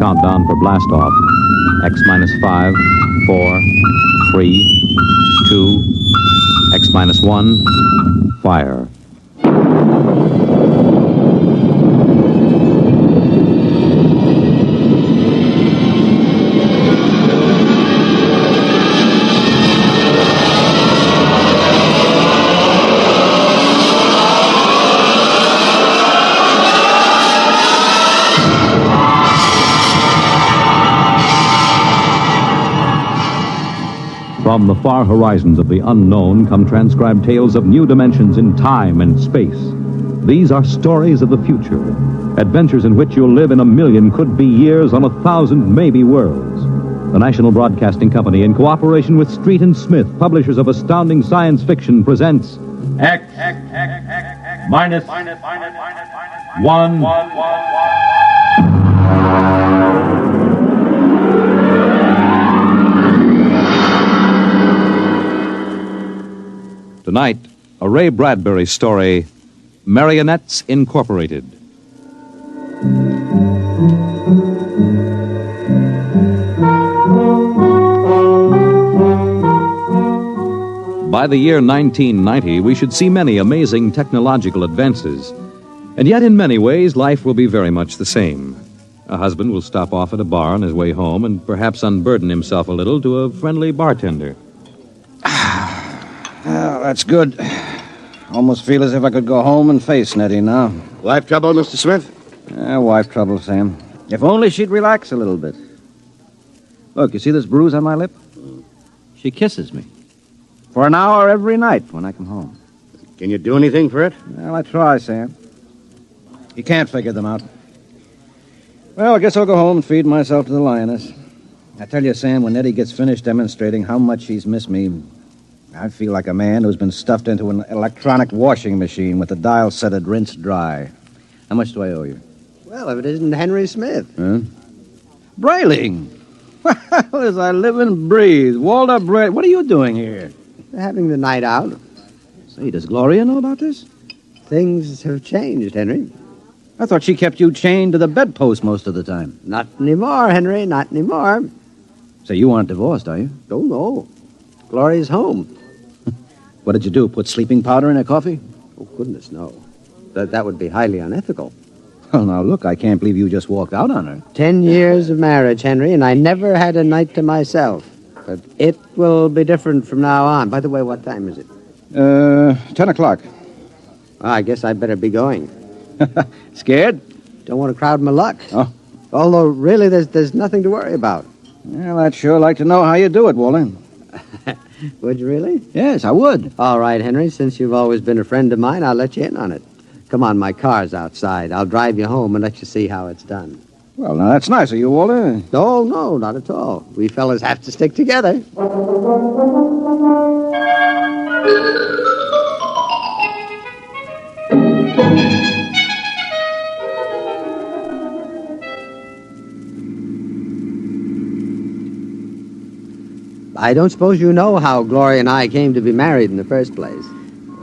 countdown for blastoff. X minus 5, 4, 3, 2, X minus 1, fire. From the far horizons of the unknown come transcribed tales of new dimensions in time and space. These are stories of the future, adventures in which you'll live in 1,000,000 could-be years on 1,000 maybe worlds. The National Broadcasting Company, in cooperation with Street and Smith, publishers of astounding science fiction, presents X minus 1. Tonight, a Ray Bradbury story, Marionettes Incorporated. By the year 1990, we should see many amazing technological advances. And yet, in many ways, life will be very much the same. A husband will stop off at a bar on his way home and perhaps unburden himself a little to a friendly bartender. Well, that's good. Almost feel as if I could go home and face Nettie now. Wife trouble, Mr. Smith? Wife trouble, Sam. If only she'd relax a little bit. Look, you see this bruise on my lip? She kisses me. For an hour every night when I come home. Can you do anything for it? Well, I try, Sam. You can't figure them out. Well, I guess I'll go home and feed myself to the lioness. I tell you, Sam, when Nettie gets finished demonstrating how much she's missed me, I feel like a man who's been stuffed into an electronic washing machine with the dial set at rinse dry. How much do I owe you? Well, if it isn't Henry Smith. Huh? Brayling! Well, as I live and breathe. Walter Brayling. What are you doing here? Having the night out. Say, does Gloria know about this? Things have changed, Henry. I thought she kept you chained to the bedpost most of the time. Not anymore, Henry, not anymore. Say, you aren't divorced, are you? Oh, no. Gloria's home. What did you do, put sleeping powder in her coffee? Oh, goodness, no. That would be highly unethical. Well, now, look, I can't believe you just walked out on her. 10 years of marriage, Henry, and I never had a night to myself. But it will be different from now on. By the way, what time is it? 10 o'clock. Well, I guess I better be going. Scared? Don't want to crowd my luck. Oh. Although, really, there's nothing to worry about. Well, I'd sure like to know how you do it, Walter. Would you really? Yes, I would. All right, Henry, since you've always been a friend of mine, I'll let you in on it. Come on, my car's outside. I'll drive you home and let you see how it's done. Well, now, that's nice of you, Walter. Oh, no, not at all. We fellas have to stick together. I don't suppose you know how Gloria and I came to be married in the first place.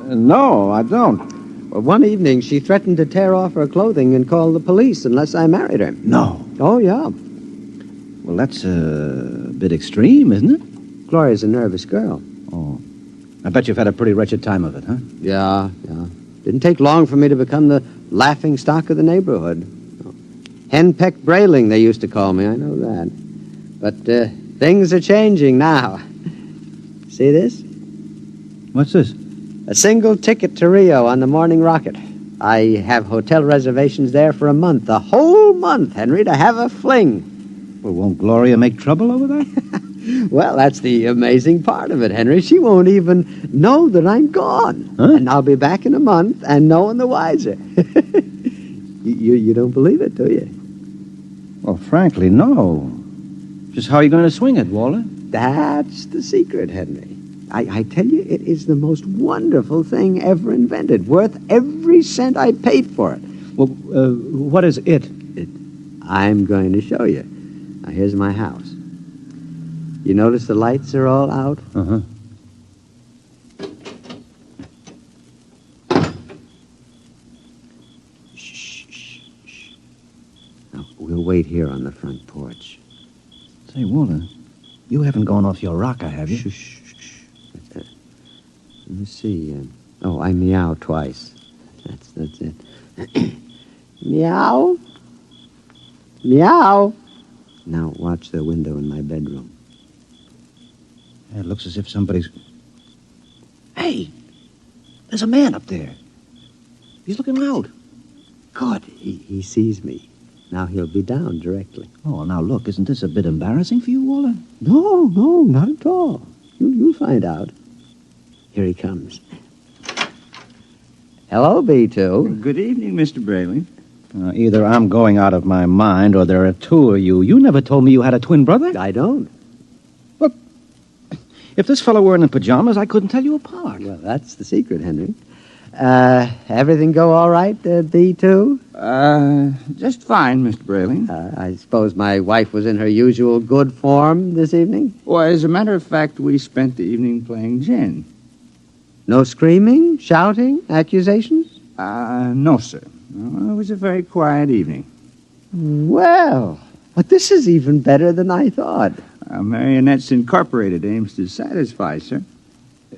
No, I don't. Well, one evening, she threatened to tear off her clothing and call the police unless I married her. No. Oh, yeah. Well, that's a bit extreme, isn't it? Gloria's a nervous girl. Oh. I bet you've had a pretty wretched time of it, huh? Yeah. Didn't take long for me to become the laughing stock of the neighborhood. Henpecked Brayling, they used to call me, I know that. But things are changing now. See this? What's this? A single ticket to Rio on the morning rocket. I have hotel reservations there for a month, a whole month, Henry, to have a fling. Well, won't Gloria make trouble over that? Well, that's the amazing part of it, Henry. She won't even know that I'm gone. Huh? And I'll be back in a month and no one the wiser. You don't believe it, do you? Well, frankly, no. Just how are you going to swing it, Walter? That's the secret, Henry. I tell you, it is the most wonderful thing ever invented, worth every cent I paid for it. Well, what is it? I'm going to show you. Now, here's my house. You notice the lights are all out? Uh-huh. Shh. Now, We'll wait here on the front porch. Say, Walter, you haven't gone off your rocker, have you? Shh. Let me see. I meow twice. That's it. Meow. Meow. Now watch the window in my bedroom. It looks as if somebody's... Hey! There's a man up there. He's looking out. Good. He sees me. Now he'll be down directly. Oh, now look, isn't this a bit embarrassing for you, Walter? No, not at all. You'll find out. Here he comes. Hello, B2. Good evening, Mr. Brayling. Either I'm going out of my mind or there are two of you. You never told me you had a twin brother. I don't. Look, if this fellow weren't in pajamas, I couldn't tell you apart. Well, that's the secret, Henry. Everything go all right, B2? Just fine, Mr. Brayling. I suppose my wife was in her usual good form this evening? Well, as a matter of fact, we spent the evening playing gin. No screaming, shouting, accusations? No, sir. No, it was a very quiet evening. Well, but this is even better than I thought. Marionettes Incorporated aims to satisfy, sir.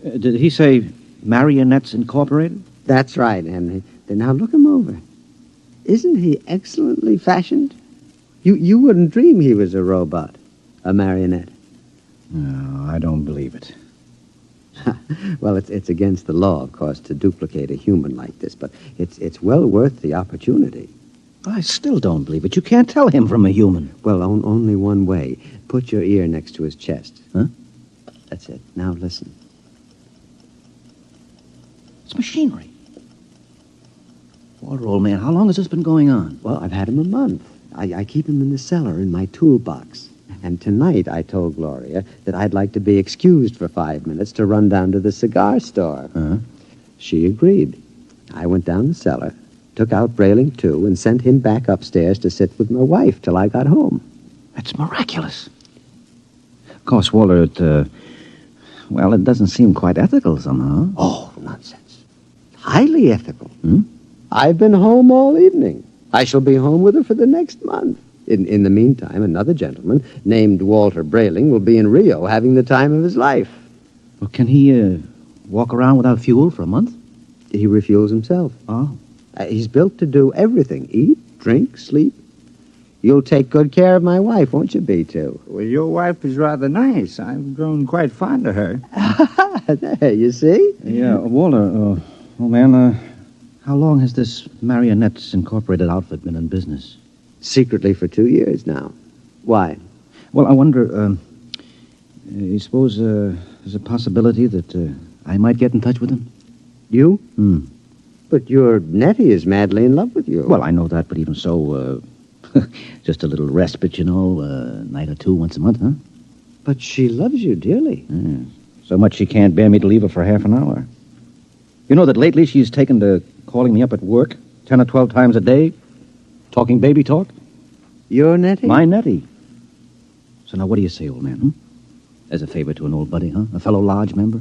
Did he say Marionettes Incorporated? That's right, Henry. Then now look him over. Isn't he excellently fashioned? You wouldn't dream he was a robot, a marionette. No, I don't believe it. Well, it's against the law, of course, to duplicate a human like this, but it's well worth the opportunity. I still don't believe it. You can't tell him from a human. Well, only one way. Put your ear next to his chest. Huh? That's it. Now listen. It's machinery. Walter, old man, how long has this been going on? Well, I've had him a month. I keep him in the cellar in my toolbox. And tonight I told Gloria that I'd like to be excused for 5 minutes to run down to the cigar store. Uh-huh. She agreed. I went down the cellar, took out Brayling, too, and sent him back upstairs to sit with my wife till I got home. That's miraculous. Of course, Walter, it doesn't seem quite ethical somehow. Oh, nonsense. Highly ethical. Hmm? I've been home all evening. I shall be home with her for the next month. In the meantime, another gentleman named Walter Brayling will be in Rio having the time of his life. Well, can he walk around without fuel for a month? He refuels himself. Oh. He's built to do everything. Eat, drink, sleep. You'll take good care of my wife, won't you, B2? Well, your wife is rather nice. I've grown quite fond of her. There, you see? Yeah, Walter, old man, how long has this Marionettes Incorporated outfit been in business? Secretly for 2 years now. Why? Well, I wonder, you suppose there's a possibility that I might get in touch with him? You? Hmm. But your Nettie is madly in love with you. Well, I know that, but even so, just a little respite, a night or two once a month, huh? But she loves you dearly. Yeah. So much she can't bear me to leave her for half an hour. You know that lately she's taken to calling me up at work 10 or 12 times a day, talking baby talk? Your Nettie? My Nettie. So now what do you say, old man, huh? As a favor to an old buddy, huh? A fellow lodge member?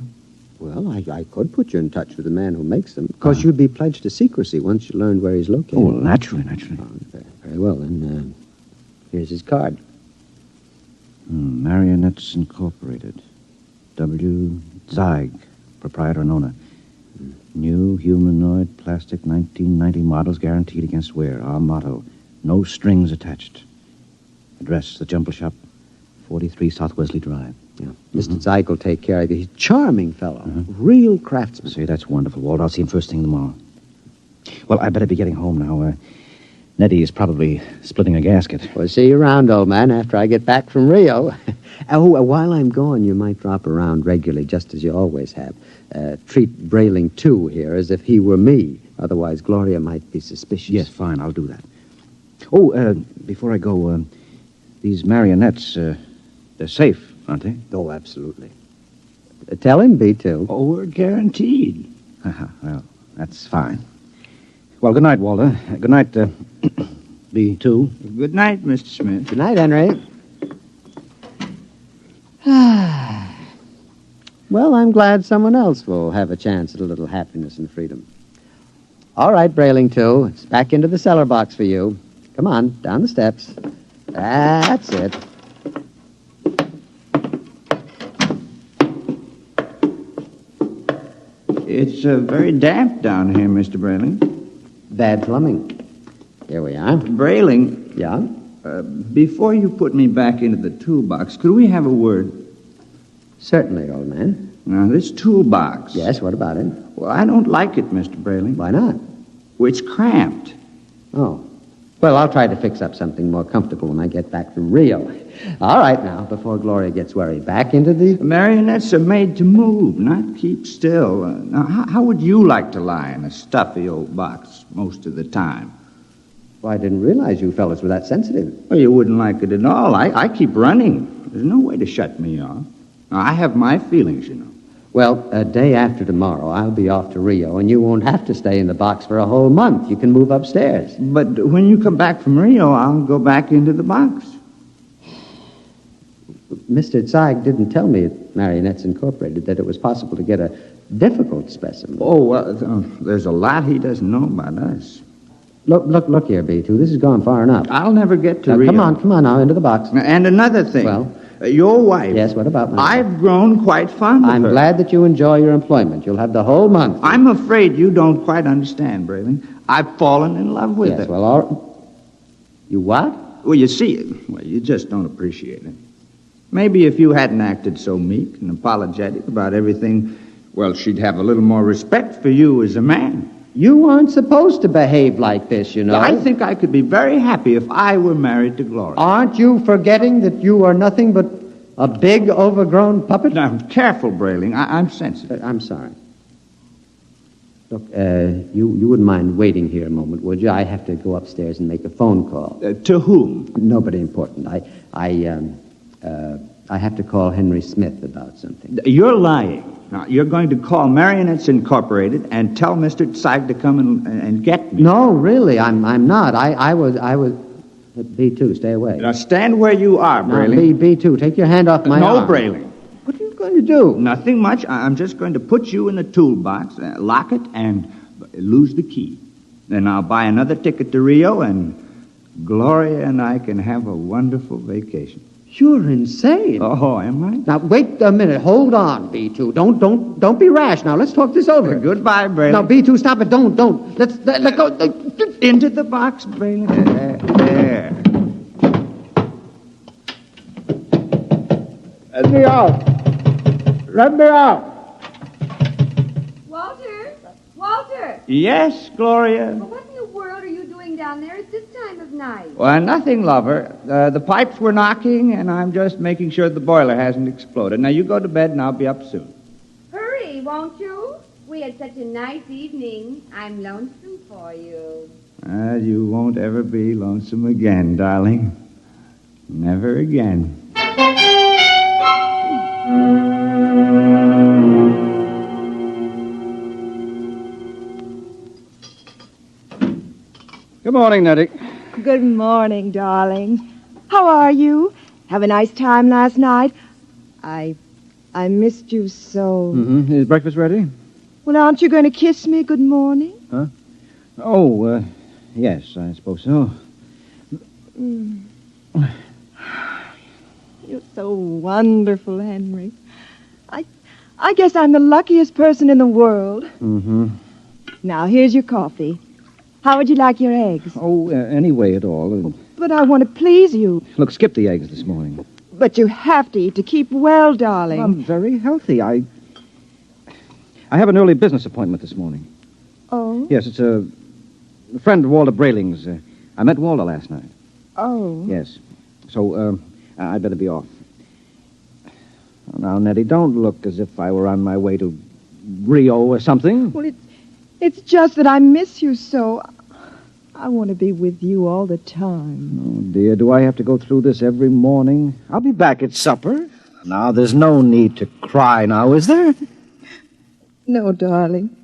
Well, I could put you in touch with the man who makes them. Of course, you'd be pledged to secrecy once you learned where he's located. Oh, well, naturally. Very well, then. Here's his card. Marionettes Incorporated. W. Zeig, proprietor and owner. New humanoid plastic 1990 models guaranteed against wear. Our motto, no strings attached. Address, the Jumble Shop, 43 South Wesley Drive. Yeah. Mr. Zeig will take care of you. He's a charming fellow. Real craftsman. Say, that's wonderful, Walt. I'll see him first thing tomorrow. Well, I better be getting home now. Nettie is probably splitting a gasket. We'll see you around, old man, after I get back from Rio. While I'm gone, you might drop around regularly, just as you always have. Treat Brayling, too, here, as if he were me. Otherwise, Gloria might be suspicious. Yes, fine, I'll do that. Oh, before I go, these marionettes, they're safe, aren't they? Oh, absolutely. Tell him, B2. Oh, we're guaranteed. Well, that's fine. Well, good night, Walter. Good night, B2. Good night, Mr. Smith. Good night, Henry. Well, I'm glad someone else will have a chance at a little happiness and freedom. All right, Brayling, too. It's back into the cellar box for you. Come on, down the steps. That's it. It's very damp down here, Mr. Brayling. Bad plumbing. Here we are. Brayling, Yeah? before you put me back into the toolbox, could we have a word? Certainly, old man. Now, this toolbox. Yes, what about it? Well, I don't like it, Mr. Brayling. Why not? Well, it's cramped. Oh. Well, I'll try to fix up something more comfortable when I get back to Rio. All right, now, before Gloria gets worried. Back into the... Marionettes are made to move, not keep still. Now, how would you like to lie in a stuffy old box most of the time? Well, I didn't realize you fellas were that sensitive. Well, you wouldn't like it at all. I keep running. There's no way to shut me off. Now, I have my feelings, you know. Well, a day after tomorrow, I'll be off to Rio, and you won't have to stay in the box for a whole month. You can move upstairs. But when you come back from Rio, I'll go back into the box. Mr. Zeig didn't tell me at Marionettes Incorporated that it was possible to get a difficult specimen. Oh, well, there's a lot he doesn't know about us. Look here, B2. This has gone far enough. I'll never get to Now, Rio. come on now, into the box. And another thing. Well? Your wife. Yes, what about my wife? I've grown quite fond of I'm her. glad that you enjoy your employment. You'll have the whole month. I'm afraid you don't quite understand, Brayling. I've fallen in love with Yes, her. well, all... You what? Well, you see, you just don't appreciate it. Maybe if you hadn't acted so meek and apologetic about everything, well, she'd have a little more respect for you as a man. You aren't supposed to behave like this, you know. I think I could be very happy if I were married to Gloria. Aren't you forgetting that you are nothing but a big, overgrown puppet? Now, careful, Brayling. I'm sensitive. I'm sorry. Look, you wouldn't mind waiting here a moment, would you? I have to go upstairs and make a phone call. To whom? Nobody important. I have to call Henry Smith about something. You're lying. Now, you're going to call Marionettes Incorporated and tell Mr. Zeig to come and get me. No, really, I'm not. I was... B2, stay away. Now, stand where you are, Now, Brayling. B2, take your hand off my arm. No, Brayling. What are you going to do? Nothing much. I'm just going to put you in the toolbox, lock it, and lose the key. Then I'll buy another ticket to Rio, and Gloria and I can have a wonderful vacation. You're insane. Oh, am I? Now, wait a minute. Hold on, B2. Don't be rash. Now, let's talk this over. Goodbye, Brayling. Now, B2, stop it. Don't. Let go. Into the box, Brayling. There. Let me out. Let me out. Walter! Yes, Gloria? Well, what in the world are you doing down there at this time of night? Well, nothing, lover. The pipes were knocking, and I'm just making sure the boiler hasn't exploded. Now, you go to bed, and I'll be up soon. Hurry, won't you? We had such a nice evening. I'm lonesome for you. You won't ever be lonesome again, darling. Never again. Good morning, Nettie. Good morning, darling. How are you? Have a nice time last night? I missed you so. Mm-hmm. Is breakfast ready? Well, aren't you going to kiss me good morning? Huh? Oh, yes, I suppose so. You're so wonderful, Henry. I guess I'm the luckiest person in the world. Mm-hmm. Now, here's your coffee. How would you like your eggs? Oh, any way at all. But I want to please you. Look, skip the eggs this morning. But you have to eat to keep well, darling. I'm very healthy. I have an early business appointment this morning. Oh? Yes, it's a friend of Walter Brayling's. I met Walter last night. Oh. Yes. So, I'd better be off. Now, Nettie, don't look as if I were on my way to Rio or something. Well, it's just that I miss you so. I want to be with you all the time. Oh, dear, do I have to go through this every morning? I'll be back at supper. Now, there's no need to cry now, is there? No, darling.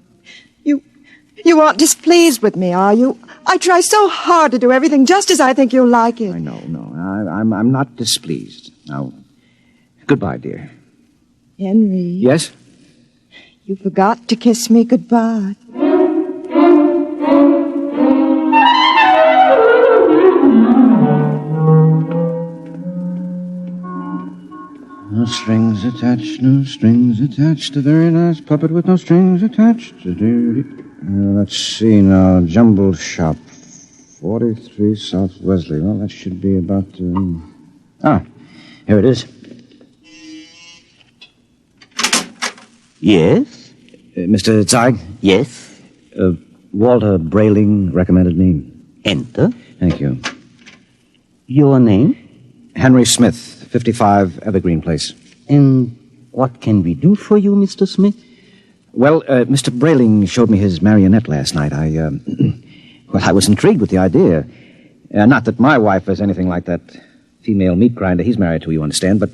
You aren't displeased with me, are you? I try so hard to do everything just as I think you'll like it. I know, no. I'm not displeased. Now, goodbye, dear. Henry. Yes? You forgot to kiss me goodbye. strings attached, no strings attached. A very nice puppet with no strings attached. Let's see now. Jumble Shop, 43 South Wesley. Well, that should be about... here it is. Yes? Mr. Zeig? Yes? Walter Brayling recommended me. Enter. Thank you. Your name? Henry Smith, 55 Evergreen Place. And what can we do for you, Mr. Smith? Well, Mr. Brayling showed me his marionette last night. I was intrigued with the idea. Not that my wife is anything like that female meat grinder he's married to, you understand, but,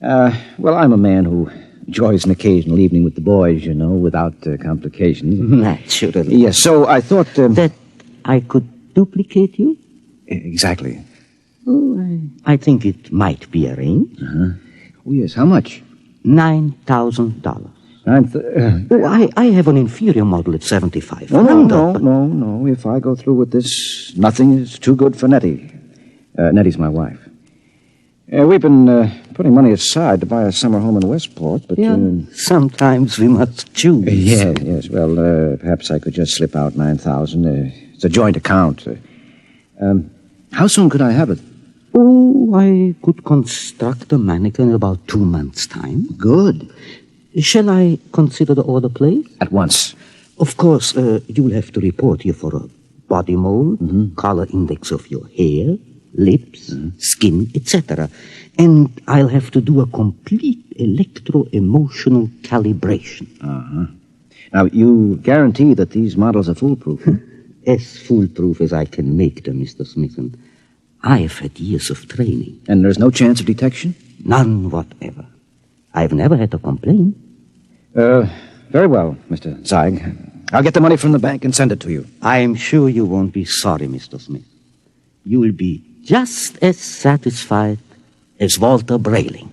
I'm a man who enjoys an occasional evening with the boys, you know, without complications. Naturally. Yes, so I thought... That I could duplicate you? Exactly. Oh, I think it might be arranged. Uh-huh. Oh, yes, how much? $9,000. I have an inferior model at $7,500. No. If I go through with this, nothing is too good for Nettie. Nettie's my wife. We've been putting money aside to buy a summer home in Westport, but... sometimes we must choose. Yes. Well, perhaps I could just slip out $9,000. It's a joint account. How soon could I have it? Oh, I could construct a mannequin in about 2 months' time. Good. Shall I consider the order placed? At once. Of course, you will have to report here for a body mold, color index of your hair, lips, skin, etc. And I'll have to do a complete electro-emotional calibration. Uh-huh. Now, you guarantee that these models are foolproof? As foolproof as I can make them, Mr. Smith. And I've had years of training. And there's no chance of detection? None whatever. I've never had a complaint. Very well, Mr. Zeig. I'll get the money from the bank and send it to you. I'm sure you won't be sorry, Mr. Smith. You will be just as satisfied as Walter Brayling.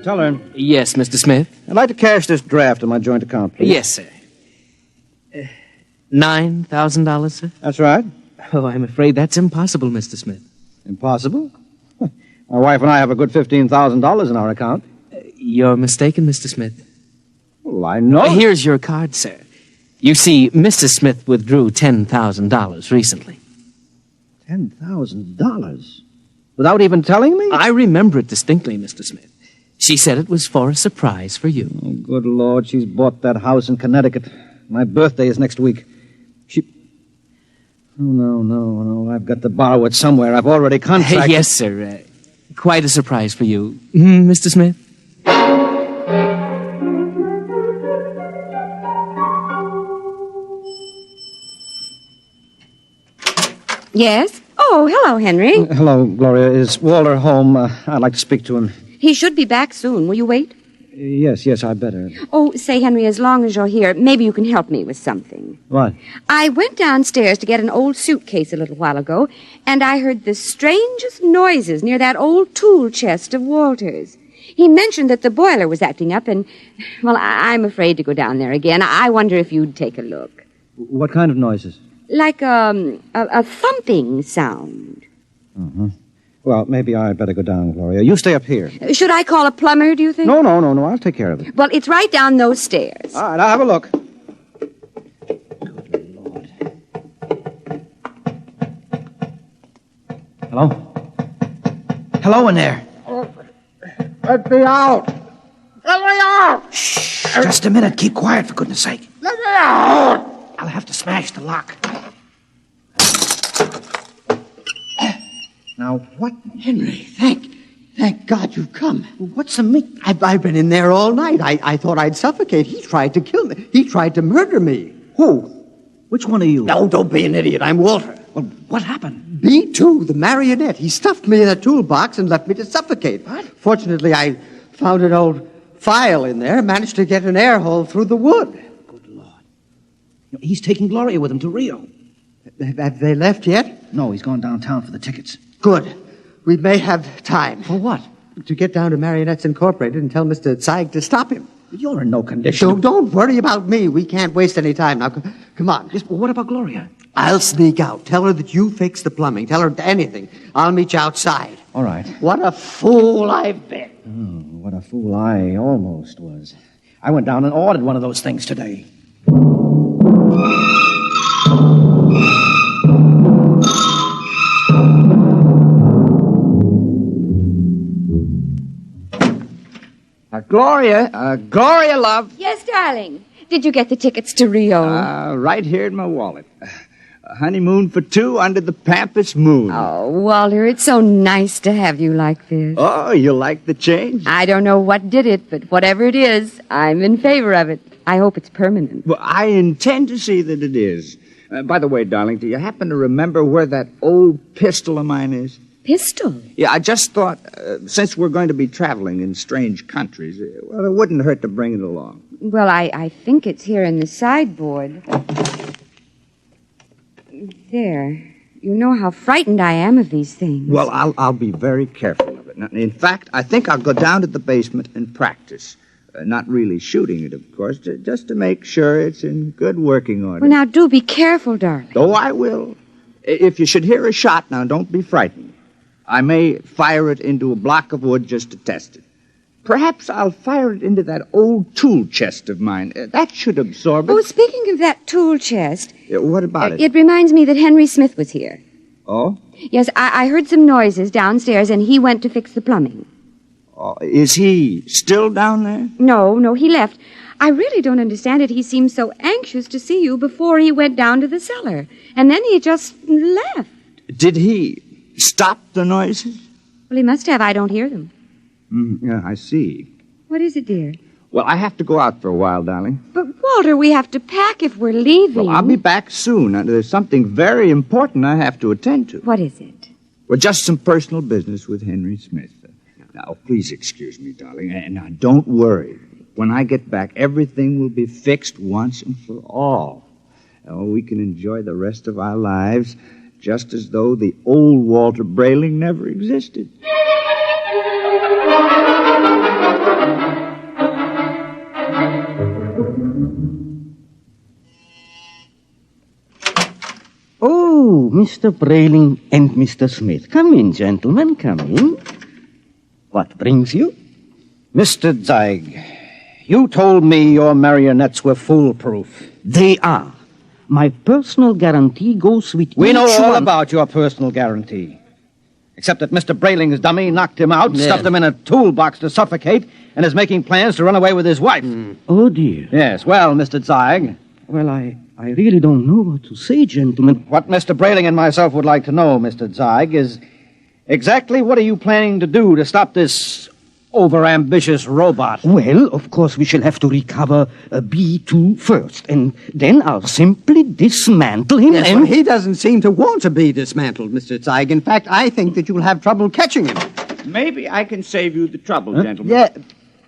Teller. Yes, Mr. Smith? I'd like to cash this draft in my joint account, please. Yes, sir. $9,000, sir? That's right. Oh, I'm afraid that's impossible, Mr. Smith. Impossible? My wife and I have a good $15,000 in our account. You're mistaken, Mr. Smith. Well, I know. Here's your card, sir. You see, Mrs. Smith withdrew $10,000 recently. $10,000? Without even telling me? I remember it distinctly, Mr. Smith. She said it was for a surprise for you. Oh, good Lord, she's bought that house in Connecticut. My birthday is next week. Oh, no. I've got to borrow it somewhere. I've already contracted... Yes, sir. Quite a surprise for you. Mr. Smith? Yes? Oh, hello, Henry. Hello, Gloria. Is Walter home? I'd like to speak to him. He should be back soon. Will you wait? Yes, I'd better. Oh, say, Henry, as long as you're here, maybe you can help me with something. What? I went downstairs to get an old suitcase a little while ago, and I heard the strangest noises near that old tool chest of Walter's. He mentioned that the boiler was acting up, and, well, I'm afraid to go down there again. I wonder if you'd take a look. What kind of noises? Like a thumping sound. Uh-huh. Well, maybe I'd better go down, Gloria. You stay up here. Should I call a plumber, do you think? No. I'll take care of it. Well, it's right down those stairs. All right, I'll have a look. Good Lord. Hello? Hello in there. Let me out! Let me out! Shh, just a minute. Keep quiet, for goodness sake. Let me out! I'll have to smash the lock. Now, what? Henry, thank God you've come. What's the meat? I've been in there all night. I thought I'd suffocate. He tried to kill me. He tried to murder me. Who? Which one of you? No, don't be an idiot. I'm Walter. Well, what happened? B2, the marionette. He stuffed me in a toolbox and left me to suffocate. What? Fortunately, I found an old file in there, managed to get an air hole through the wood. Good Lord. He's taking Gloria with him to Rio. Have they left yet? No, he's gone downtown for the tickets. Good. We may have time. For what? To get down to Marionettes Incorporated and tell Mr. Zeig to stop him. You're in no condition. Don't worry about me. We can't waste any time. Now, come on. Yes, but what about Gloria? I'll sneak out. Tell her that you fixed the plumbing. Tell her anything. I'll meet you outside. All right. What a fool I've been. Oh, what a fool I almost was. I went down and ordered one of those things today. Gloria, love. Yes, darling. Did you get the tickets to Rio? Right here in my wallet. A honeymoon for two under the Pampas moon. Oh, Walter, it's so nice to have you like this. Oh, you like the change? I don't know what did it, but whatever it is, I'm in favor of it. I hope it's permanent. Well, I intend to see that it is. By the way, darling, do you happen to remember where that old pistol of mine is? Pistol? Yeah, I just thought, since we're going to be traveling in strange countries, well, it wouldn't hurt to bring it along. Well, I think it's here in the sideboard. There. You know how frightened I am of these things. Well, I'll be very careful of it. Now, in fact, I think I'll go down to the basement and practice. Not really shooting it, of course, just to make sure it's in good working order. Well, now, do be careful, darling. Oh, I will. If you should hear a shot, now, don't be frightened. I may fire it into a block of wood just to test it. Perhaps I'll fire it into that old tool chest of mine. That should absorb it. Oh, speaking of that tool chest... What about it? It reminds me that Henry Smith was here. Oh? Yes, I heard some noises downstairs, and he went to fix the plumbing. Oh, is he still down there? No, he left. I really don't understand it. He seemed so anxious to see you before he went down to the cellar. And then he just left. Did he stop the noises? Well, he must have. I don't hear them. Yeah, I see. What is it, dear? Well, I have to go out for a while, darling. But, Walter, we have to pack if we're leaving. Well, I'll be back soon. There's something very important I have to attend to. What is it? Well, just some personal business with Henry Smith. Now, please excuse me, darling. And now, don't worry. When I get back, everything will be fixed once and for all. Oh, we can enjoy the rest of our lives just as though the old Walter Brayling never existed. Oh, Mr. Brayling and Mr. Smith. Come in, gentlemen, come in. What brings you? Mr. Zeig, you told me your marionettes were foolproof. They are. My personal guarantee goes with We know each all one. about your personal guarantee. Except that Mr. Brayling's dummy knocked him out, stuffed him in a toolbox to suffocate, and is making plans to run away with his wife. Oh, dear. Yes, well, Mr. Zeig. Well, I really don't know what to say, gentlemen. What Mr. Brayling and myself would like to know, Mr. Zeig, is exactly what are you planning to do to stop this overambitious robot? Well, of course, we shall have to recover B2 first, and then I'll simply dismantle him Yes, and... well, he doesn't seem to want to be dismantled, Mr. Zeig. In fact, I think that you'll have trouble catching him. Maybe I can save you the trouble, gentlemen. Yeah,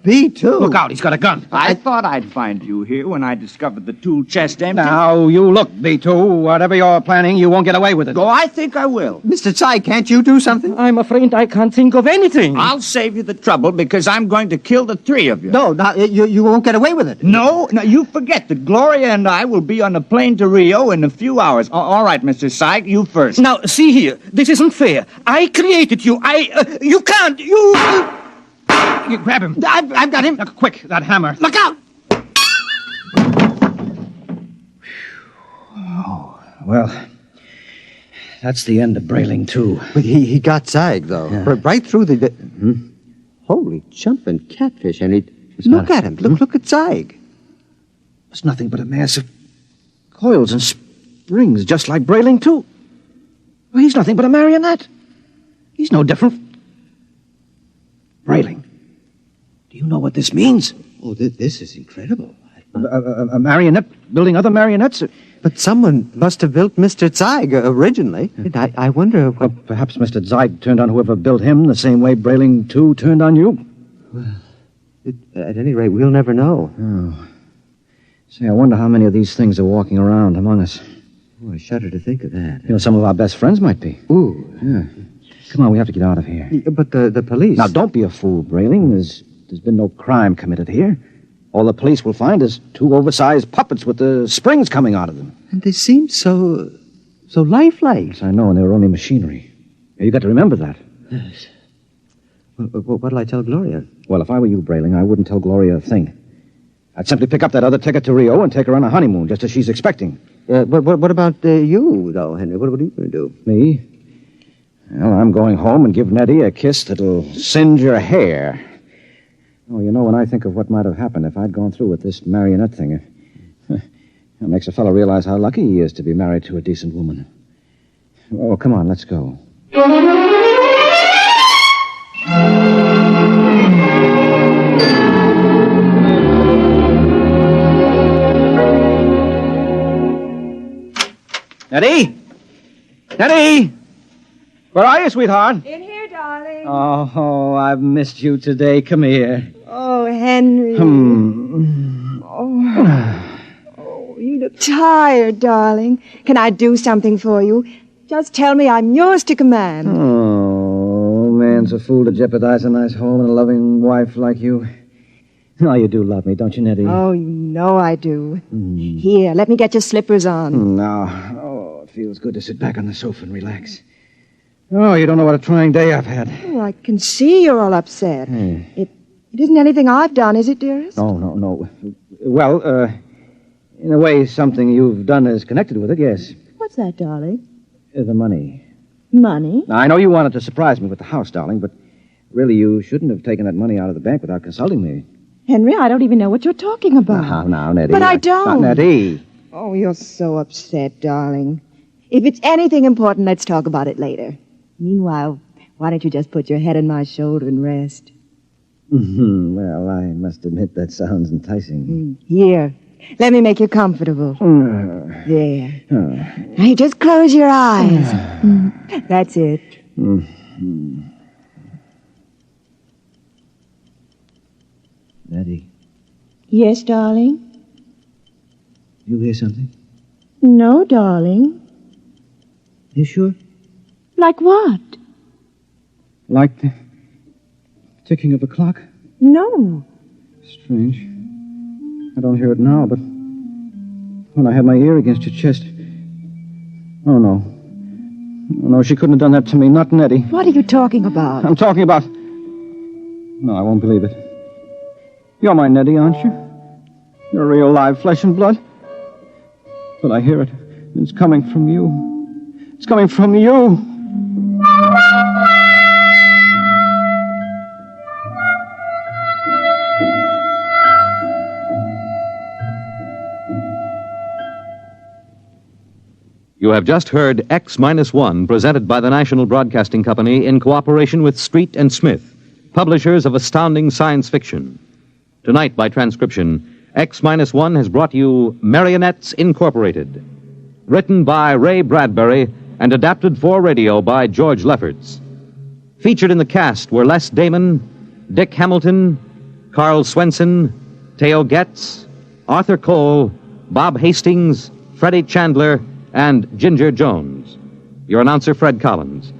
B2. Look out, he's got a gun. I thought I'd find you here when I discovered the tool chest empty. Now, you look, B2. Whatever you're planning, you won't get away with it. Oh, I think I will. Mr. Zeig, can't you do something? I'm afraid I can't think of anything. I'll save you the trouble because I'm going to kill the three of you. No, you won't get away with it. No, you forget that Gloria and I will be on a plane to Rio in a few hours. All right, Mr. Zeig, you first. Now, see here. This isn't fair. I created you. You can't. You grab him. I've got him. Look, quick, that hammer. Look out! Oh, well, that's the end of Brayling, too. But he got Zeig, though. Yeah. Right through the... Holy jumping catfish, and look at him. Look at Zeig. It's nothing but a mass of coils and springs, just like Brayling, too. Well, he's nothing but a marionette. He's no different. Brayling, do you know what this means? Oh, this is incredible. A marionette building other marionettes? But someone must have built Mr. Zeig originally. I wonder what... Well, perhaps Mr. Zeig turned on whoever built him the same way Brayling, too, turned on you. Well, at any rate, we'll never know. Oh. Say, I wonder how many of these things are walking around among us. Oh, I shudder to think of that. You know, some of our best friends might be. Ooh. Yeah. Come on, we have to get out of here. But the police... Now, don't be a fool, Brayling. There's been no crime committed here. All the police will find is two oversized puppets with the springs coming out of them. And they seem so lifelike. Yes, I know, and they were only machinery. You got to remember that. Yes. What'll I tell Gloria? Well, if I were you, Brayling, I wouldn't tell Gloria a thing. I'd simply pick up that other ticket to Rio and take her on a honeymoon, just as she's expecting. But what about you, though, Henry? What are you going to do? Me? Well, I'm going home and give Nettie a kiss that'll singe her hair. Oh, you know, when I think of what might have happened if I'd gone through with this marionette thing, it makes a fellow realize how lucky he is to be married to a decent woman. Oh, come on, let's go. Nettie? Nettie? Where are you, sweetheart? In here, darling. Oh, I've missed you today. Come here. Oh, Henry. Oh, you look tired, darling. Can I do something for you? Just tell me I'm yours to command. Oh, man's a fool to jeopardize a nice home and a loving wife like you. Oh, you do love me, don't you, Nettie? Oh, you know I do. Here, let me get your slippers on. Now, it feels good to sit back on the sofa and relax. Oh, you don't know what a trying day I've had. Oh, I can see you're all upset. It isn't anything I've done, is it, dearest? No. Well, in a way, something you've done is connected with it, yes. What's that, darling? The money. Money? Now, I know you wanted to surprise me with the house, darling, but really you shouldn't have taken that money out of the bank without consulting me. Henry, I don't even know what you're talking about. Now, Nettie. But I don't. Nettie. Oh, you're so upset, darling. If it's anything important, let's talk about it later. Meanwhile, why don't you just put your head on my shoulder and rest? Well, I must admit that sounds enticing. Here, let me make you comfortable. There. Now, you just close your eyes. That's it. Nettie, Yes, darling? you hear something? No, darling. You sure? Like what? Like the ticking of a clock? No. Strange. I don't hear it now, but when I had my ear against your chest... Oh, no. Oh, no, she couldn't have done that to me. Not Nettie. What are you talking about? I'm talking about... No, I won't believe it. You're my Nettie, aren't you? You're real live flesh and blood. But I hear it. It's coming from you. It's coming from you. You have just heard X-1, presented by the National Broadcasting Company in cooperation with Street and Smith, publishers of astounding science fiction. Tonight, by transcription, X-1 has brought you Marionettes Incorporated, written by Ray Bradbury and adapted for radio by George Lefferts. Featured in the cast were Les Damon, Dick Hamilton, Carl Swenson, Theo Getz, Arthur Cole, Bob Hastings, Freddie Chandler, and Ginger Jones. Your announcer, Fred Collins.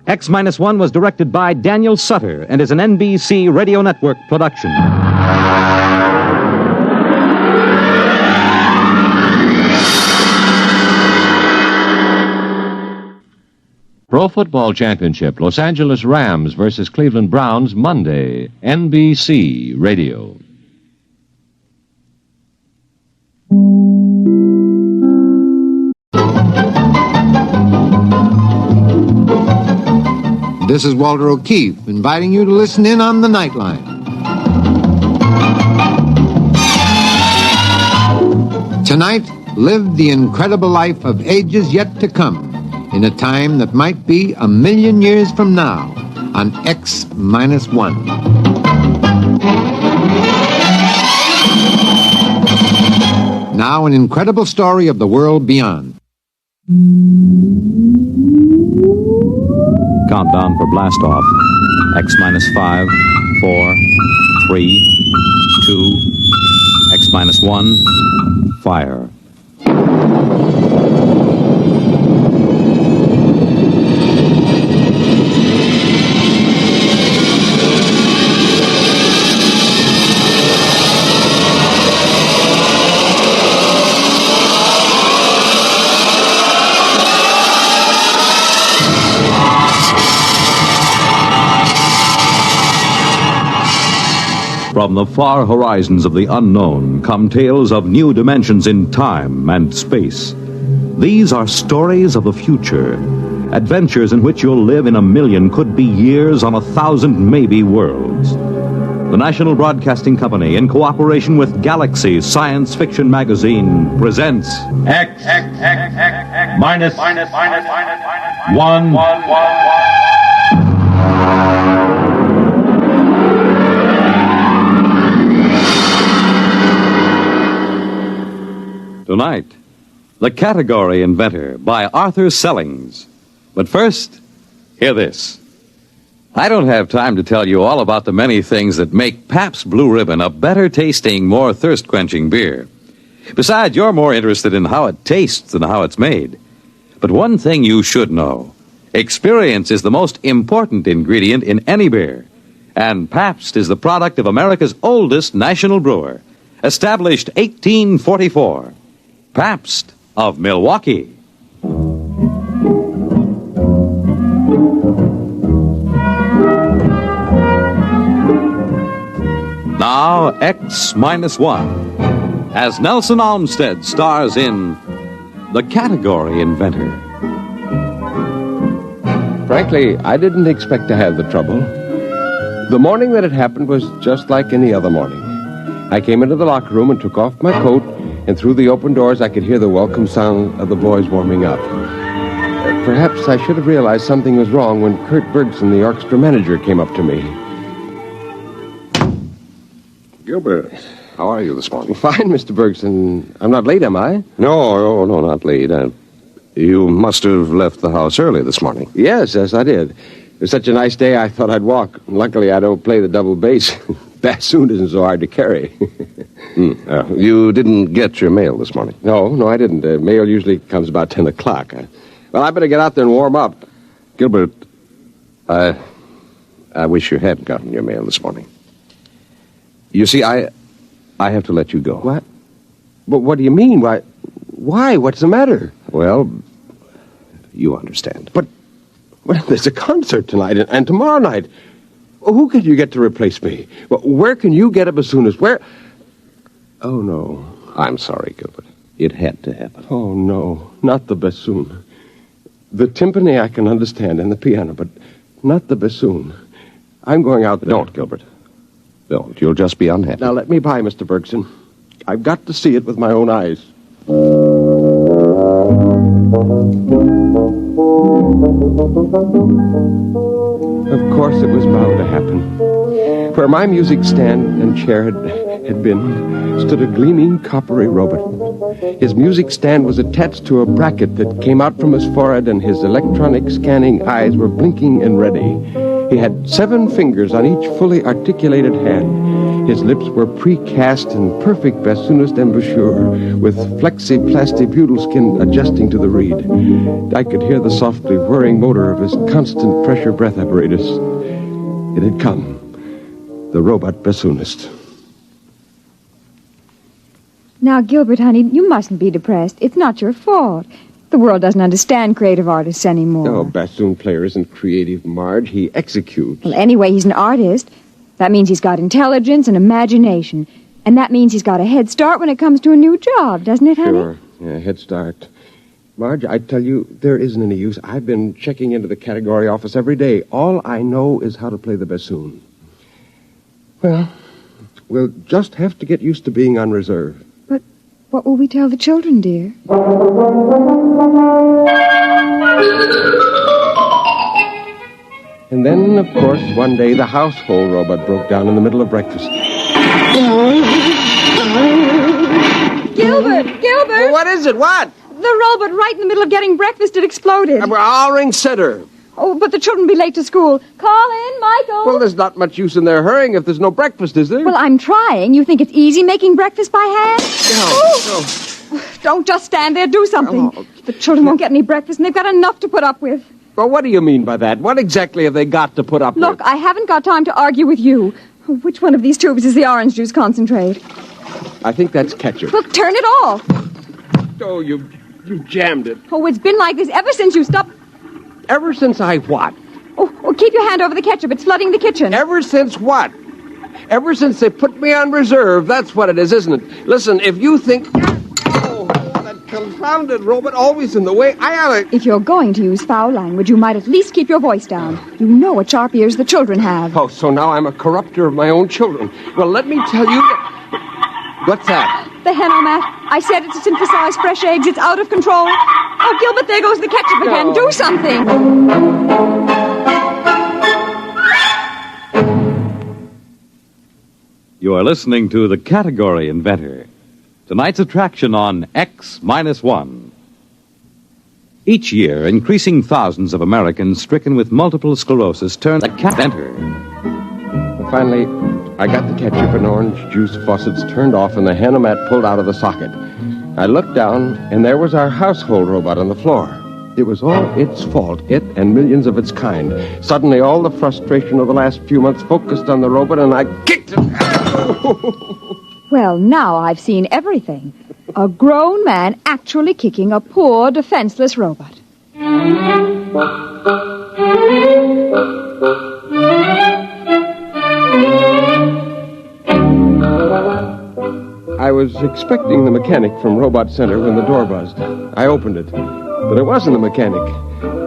X-1 was directed by Daniel Sutter and is an NBC Radio Network production. Pro Football Championship, Los Angeles Rams versus Cleveland Browns, Monday, NBC Radio. This is Walter O'Keefe inviting you to listen in on the Nightline. Tonight, live the incredible life of ages yet to come in a time that might be 1,000,000 years from now on X-1. Now, an incredible story of the world beyond. Countdown for blast off. X-5, 4, 3, 2, X-1, fire. From the far horizons of the unknown come tales of new dimensions in time and space. These are stories of the future, adventures in which you'll live in a million, could be years, on 1,000 maybe worlds. The National Broadcasting Company, in cooperation with Galaxy Science Fiction Magazine, presents X minus 1. Tonight, The Category Inventor by Arthur Sellings. But first, hear this. I don't have time to tell you all about the many things that make Pabst Blue Ribbon a better tasting, more thirst-quenching beer. Besides, you're more interested in how it tastes than how it's made. But one thing you should know. Experience is the most important ingredient in any beer. And Pabst is the product of America's oldest national brewer, established 1844. Pabst of Milwaukee. Now, X-1, as Nelson Olmsted stars in The Category Inventor. Frankly, I didn't expect to have the trouble. The morning that it happened was just like any other morning. I came into the locker room and took off my coat, and through the open doors I could hear the welcome sound of the boys warming up. Perhaps I should have realized something was wrong when Kurt Bergson, the orchestra manager, came up to me. Gilbert, how are you this morning? Fine, Mr. Bergson. I'm not late, am I? No, not late. You must have left the house early this morning. Yes, I did. It was such a nice day, I thought I'd walk. Luckily, I don't play the double bass. Bassoon isn't so hard to carry. You didn't get your mail this morning? No, I didn't. Mail usually comes about 10 o'clock. Well, I better get out there and warm up. Gilbert, I wish you had gotten your mail this morning. You see, I have to let you go. What? But what do you mean? Why? What's the matter? Well, you understand. But there's a concert tonight and tomorrow night. Who can you get to replace me? Where can you get a bassoonist? Where? Oh, no. I'm sorry, Gilbert. It had to happen. Oh, no. Not the bassoon. The timpani I can understand and the piano, but not the bassoon. I'm going out there. Don't, Gilbert. Don't. You'll just be unhappy. Now, let me by, Mr. Bergson. I've got to see it with my own eyes. Of course it was bound to happen. Where my music stand and chair had been stood a gleaming coppery robot. His music stand was attached to a bracket that came out from his forehead, and his electronic scanning eyes were blinking and ready. He had 7 fingers on each fully articulated hand. His lips were precast in perfect bassoonist embouchure, with flexi-plasti-butyl skin adjusting to the reed. I could hear the softly whirring motor of his constant pressure breath apparatus. It had come. The robot bassoonist. Now, Gilbert, honey, you mustn't be depressed. It's not your fault. The world doesn't understand creative artists anymore. Oh, bassoon player isn't creative, Marge. He executes. Well, anyway, he's an artist. That means he's got intelligence and imagination. And that means he's got a head start when it comes to a new job, doesn't it, honey? Sure. Yeah, head start. Marge, I tell you, there isn't any use. I've been checking into the category office every day. All I know is how to play the bassoon. Well, we'll just have to get used to being on reserve. But what will we tell the children, dear? And then, of course, one day the household robot broke down in the middle of breakfast. Gilbert! What is it? What? The robot right in the middle of getting breakfast, it exploded. I'll ring Center. Oh, but the children will be late to school. Call in, Michael. Well, there's not much use in their hurrying if there's no breakfast, is there? Well, I'm trying. You think it's easy making breakfast by hand? No. Don't just stand there. Do something. Oh. The children won't get any breakfast, and they've got enough to put up with. Well, what do you mean by that? What exactly have they got to put up with? Look, I haven't got time to argue with you. Which one of these tubes is the orange juice concentrate? I think that's ketchup. Look, turn it off. Oh, you jammed it. Oh, it's been like this ever since you stopped. Ever since I what? Oh, keep your hand over the ketchup. It's flooding the kitchen. Ever since what? Ever since they put me on reserve, that's what it is, isn't it? Listen, if you think... Oh, that confounded robot always in the way. If you're going to use foul language, you might at least keep your voice down. You know what sharp ears the children have. Oh, so now I'm a corrupter of my own children. Well, let me tell you that... What's that? The Henomat. I said it to synthesize fresh eggs. It's out of control. Oh, Gilbert, there goes the ketchup again. Do something. You are listening to The Category Inventor. Tonight's attraction on X-1. Each year, increasing thousands of Americans stricken with multiple sclerosis turn the inventor. Finally, I got the ketchup and orange juice faucets turned off and the Henomat pulled out of the socket. I looked down, and there was our household robot on the floor. It was all its fault, it and millions of its kind. Suddenly, all the frustration of the last few months focused on the robot, and I kicked it. Well, now I've seen everything. A grown man actually kicking a poor, defenseless robot. I was expecting the mechanic from Robot Center when the door buzzed. I opened it, but it wasn't the mechanic.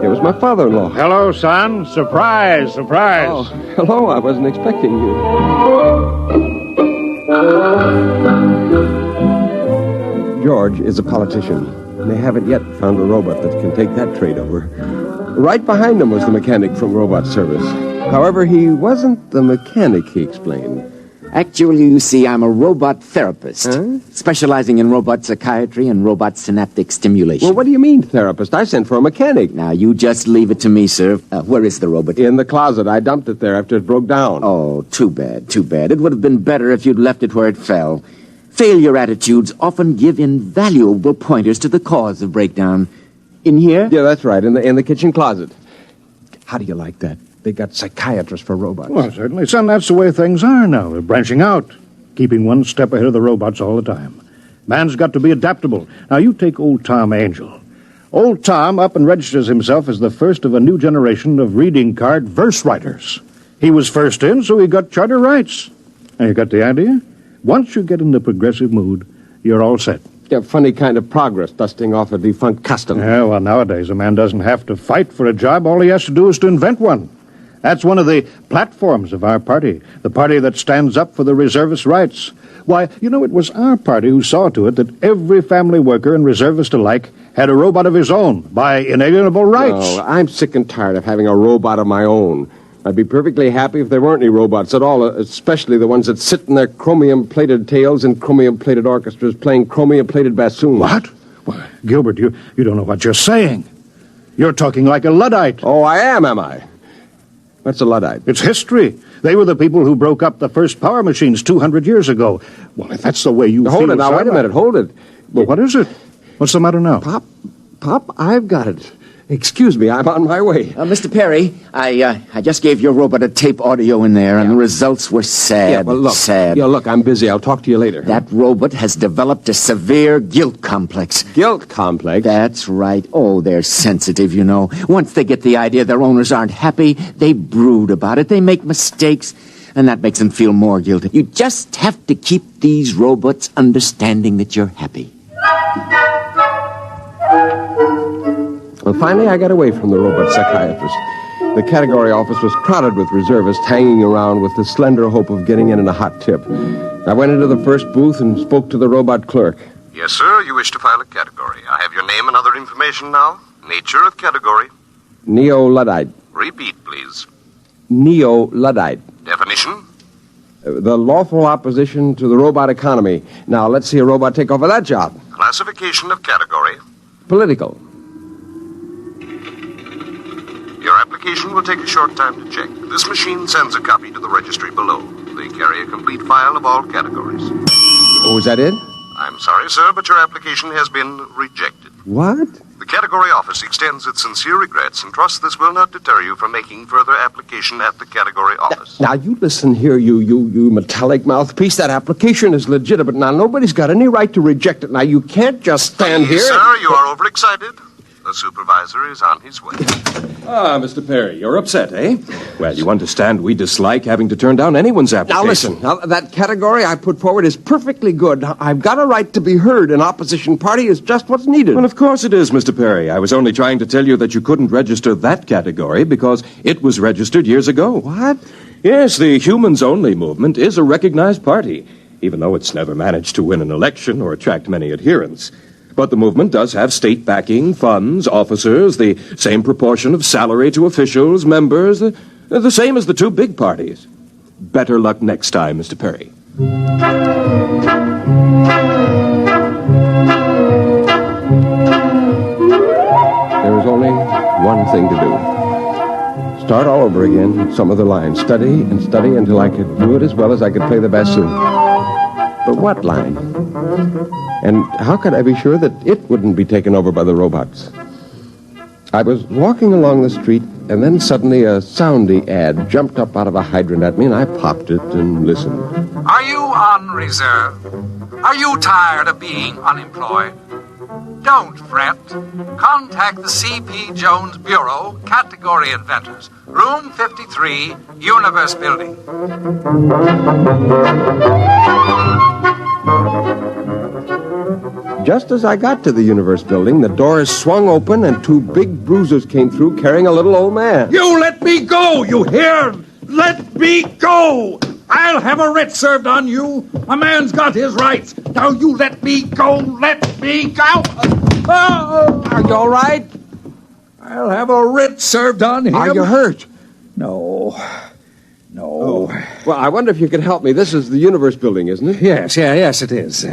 It was my father-in-law. Hello, son. Surprise, surprise. Oh, hello. I wasn't expecting you. George is a politician. They haven't yet found a robot that can take that trade over. Right behind him was the mechanic from Robot Service. However, he wasn't the mechanic, he explained. Actually, you see, I'm a robot therapist, specializing in robot psychiatry and robot synaptic stimulation. Well, what do you mean, therapist? I sent for a mechanic. Now, you just leave it to me, sir. Where is the robot? In the closet. I dumped it there after it broke down. Oh, too bad, too bad. It would have been better if you'd left it where it fell. Failure attitudes often give invaluable pointers to the cause of breakdown. In here? Yeah, that's right, in the kitchen closet. How do you like that? They got psychiatrists for robots. Well, certainly, son, that's the way things are now. They're branching out, keeping one step ahead of the robots all the time. Man's got to be adaptable. Now, you take old Tom Angel. Old Tom up and registers himself as the first of a new generation of reading card verse writers. He was first in, so he got charter rights. Now, you got the idea? Once you get in the progressive mood, you're all set. Yeah, funny kind of progress, dusting off a defunct custom. Yeah, well, nowadays, a man doesn't have to fight for a job. All he has to do is to invent one. That's one of the platforms of our party, the party that stands up for the reservist rights. Why, you know, it was our party who saw to it that every family worker and reservist alike had a robot of his own by inalienable rights. Oh, I'm sick and tired of having a robot of my own. I'd be perfectly happy if there weren't any robots at all, especially the ones that sit in their chromium-plated tails in chromium-plated orchestras playing chromium-plated bassoons. What? Why, Gilbert, you don't know what you're saying. You're talking like a Luddite. Oh, I am I? What's a Luddite? It's history. They were the people who broke up the first power machines 200 years ago. Well, if that's the way you feel... Hold it now, wait a minute, hold it. Well, what is it? What's the matter now? Pop, I've got it. Excuse me, I'm on my way. Mr. Perry, I just gave your robot a tape audio in there, and the results were sad. Yeah, well, look. Sad. Yeah, look, I'm busy. I'll talk to you later. That robot has developed a severe guilt complex. Guilt complex? That's right. Oh, they're sensitive, you know. Once they get the idea their owners aren't happy, they brood about it. They make mistakes, and that makes them feel more guilty. You just have to keep these robots understanding that you're happy. Well, finally, I got away from the robot psychiatrist. The category office was crowded with reservists hanging around with the slender hope of getting in a hot tip. I went into the first booth and spoke to the robot clerk. Yes, sir. You wish to file a category. I have your name and other information now. Nature of category. Neo-Luddite. Repeat, please. Neo-Luddite. Definition? The lawful opposition to the robot economy. Now, let's see a robot take over that job. Classification of category. Political. Your application will take a short time to check. This machine sends a copy to the registry below. They carry a complete file of all categories. Oh, is that it? I'm sorry, sir, but your application has been rejected. What? The category office extends its sincere regrets and trusts this will not deter you from making further application at the category office. Now, you listen here, you metallic mouthpiece. That application is legitimate. Now, nobody's got any right to reject it. Now, you can't just stand here... Sir, you are overexcited. The supervisor is on his way. Ah, Mr. Perry, you're upset, eh? Well, you understand we dislike having to turn down anyone's application. Now listen, that category I put forward is perfectly good. I've got a right to be heard. An opposition party is just what's needed. Well, of course it is, Mr. Perry. I was only trying to tell you that you couldn't register that category because it was registered years ago. What? Yes, the Humans Only movement is a recognized party, even though it's never managed to win an election or attract many adherents. But the movement does have state backing, funds, officers, the same proportion of salary to officials, members, the same as the two big parties. Better luck next time, Mr. Perry. There was only one thing to do. Start all over again, some of the lines. Study and study until I could do it as well as I could play the bassoon. But what line? And how could I be sure that it wouldn't be taken over by the robots? I was walking along the street, and then suddenly a soundy ad jumped up out of a hydrant at me, and I popped it and listened. Are you on reserve? Are you tired of being unemployed? Don't fret. Contact the C.P. Jones Bureau, Category Inventors, Room 53, Universe Building. Just as I got to the Universe Building, the doors swung open and two big bruisers came through carrying a little old man. You let me go, you hear? Let me go! I'll have a writ served on you. A man's got his rights. Now you let me go. Let me go. Oh, are you all right? I'll have a writ served on him. Are you hurt? No. Oh. Well, I wonder if you could help me. This is the Universe Building, isn't it? Yes, it is.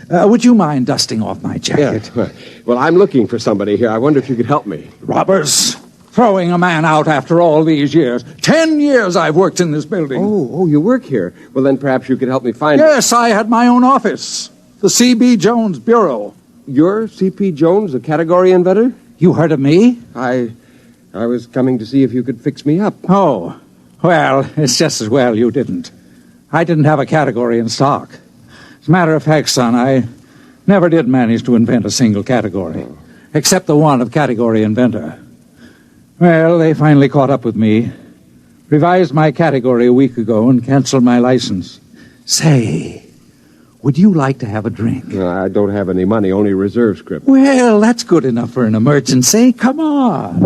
Would you mind dusting off my jacket? Yeah. Well, I'm looking for somebody here. I wonder if you could help me. Robbers. Throwing a man out after all these years. 10 years I've worked in this building. Oh, you work here. Well, then perhaps you could help me find... Yes, I had my own office. The C.B. Jones Bureau. You're C.P. Jones, a category inventor? You heard of me? I was coming to see if you could fix me up. Oh, well, it's just as well you didn't. I didn't have a category in stock. As a matter of fact, son, I never did manage to invent a single category, except the one of category inventor. Well, they finally caught up with me, revised my category a week ago, and canceled my license. Say, would you like to have a drink? No, I don't have any money, only reserve script. Well, that's good enough for an emergency. Come on.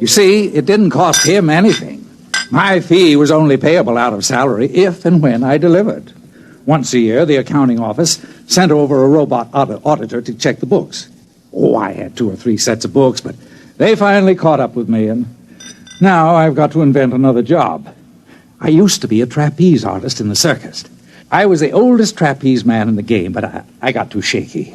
You see, it didn't cost him anything. My fee was only payable out of salary if and when I delivered. Once a year, the accounting office sent over a robot auditor to check the books. Oh, I had 2 or 3 sets of books, but they finally caught up with me, and now I've got to invent another job. I used to be a trapeze artist in the circus. I was the oldest trapeze man in the game, but I got too shaky.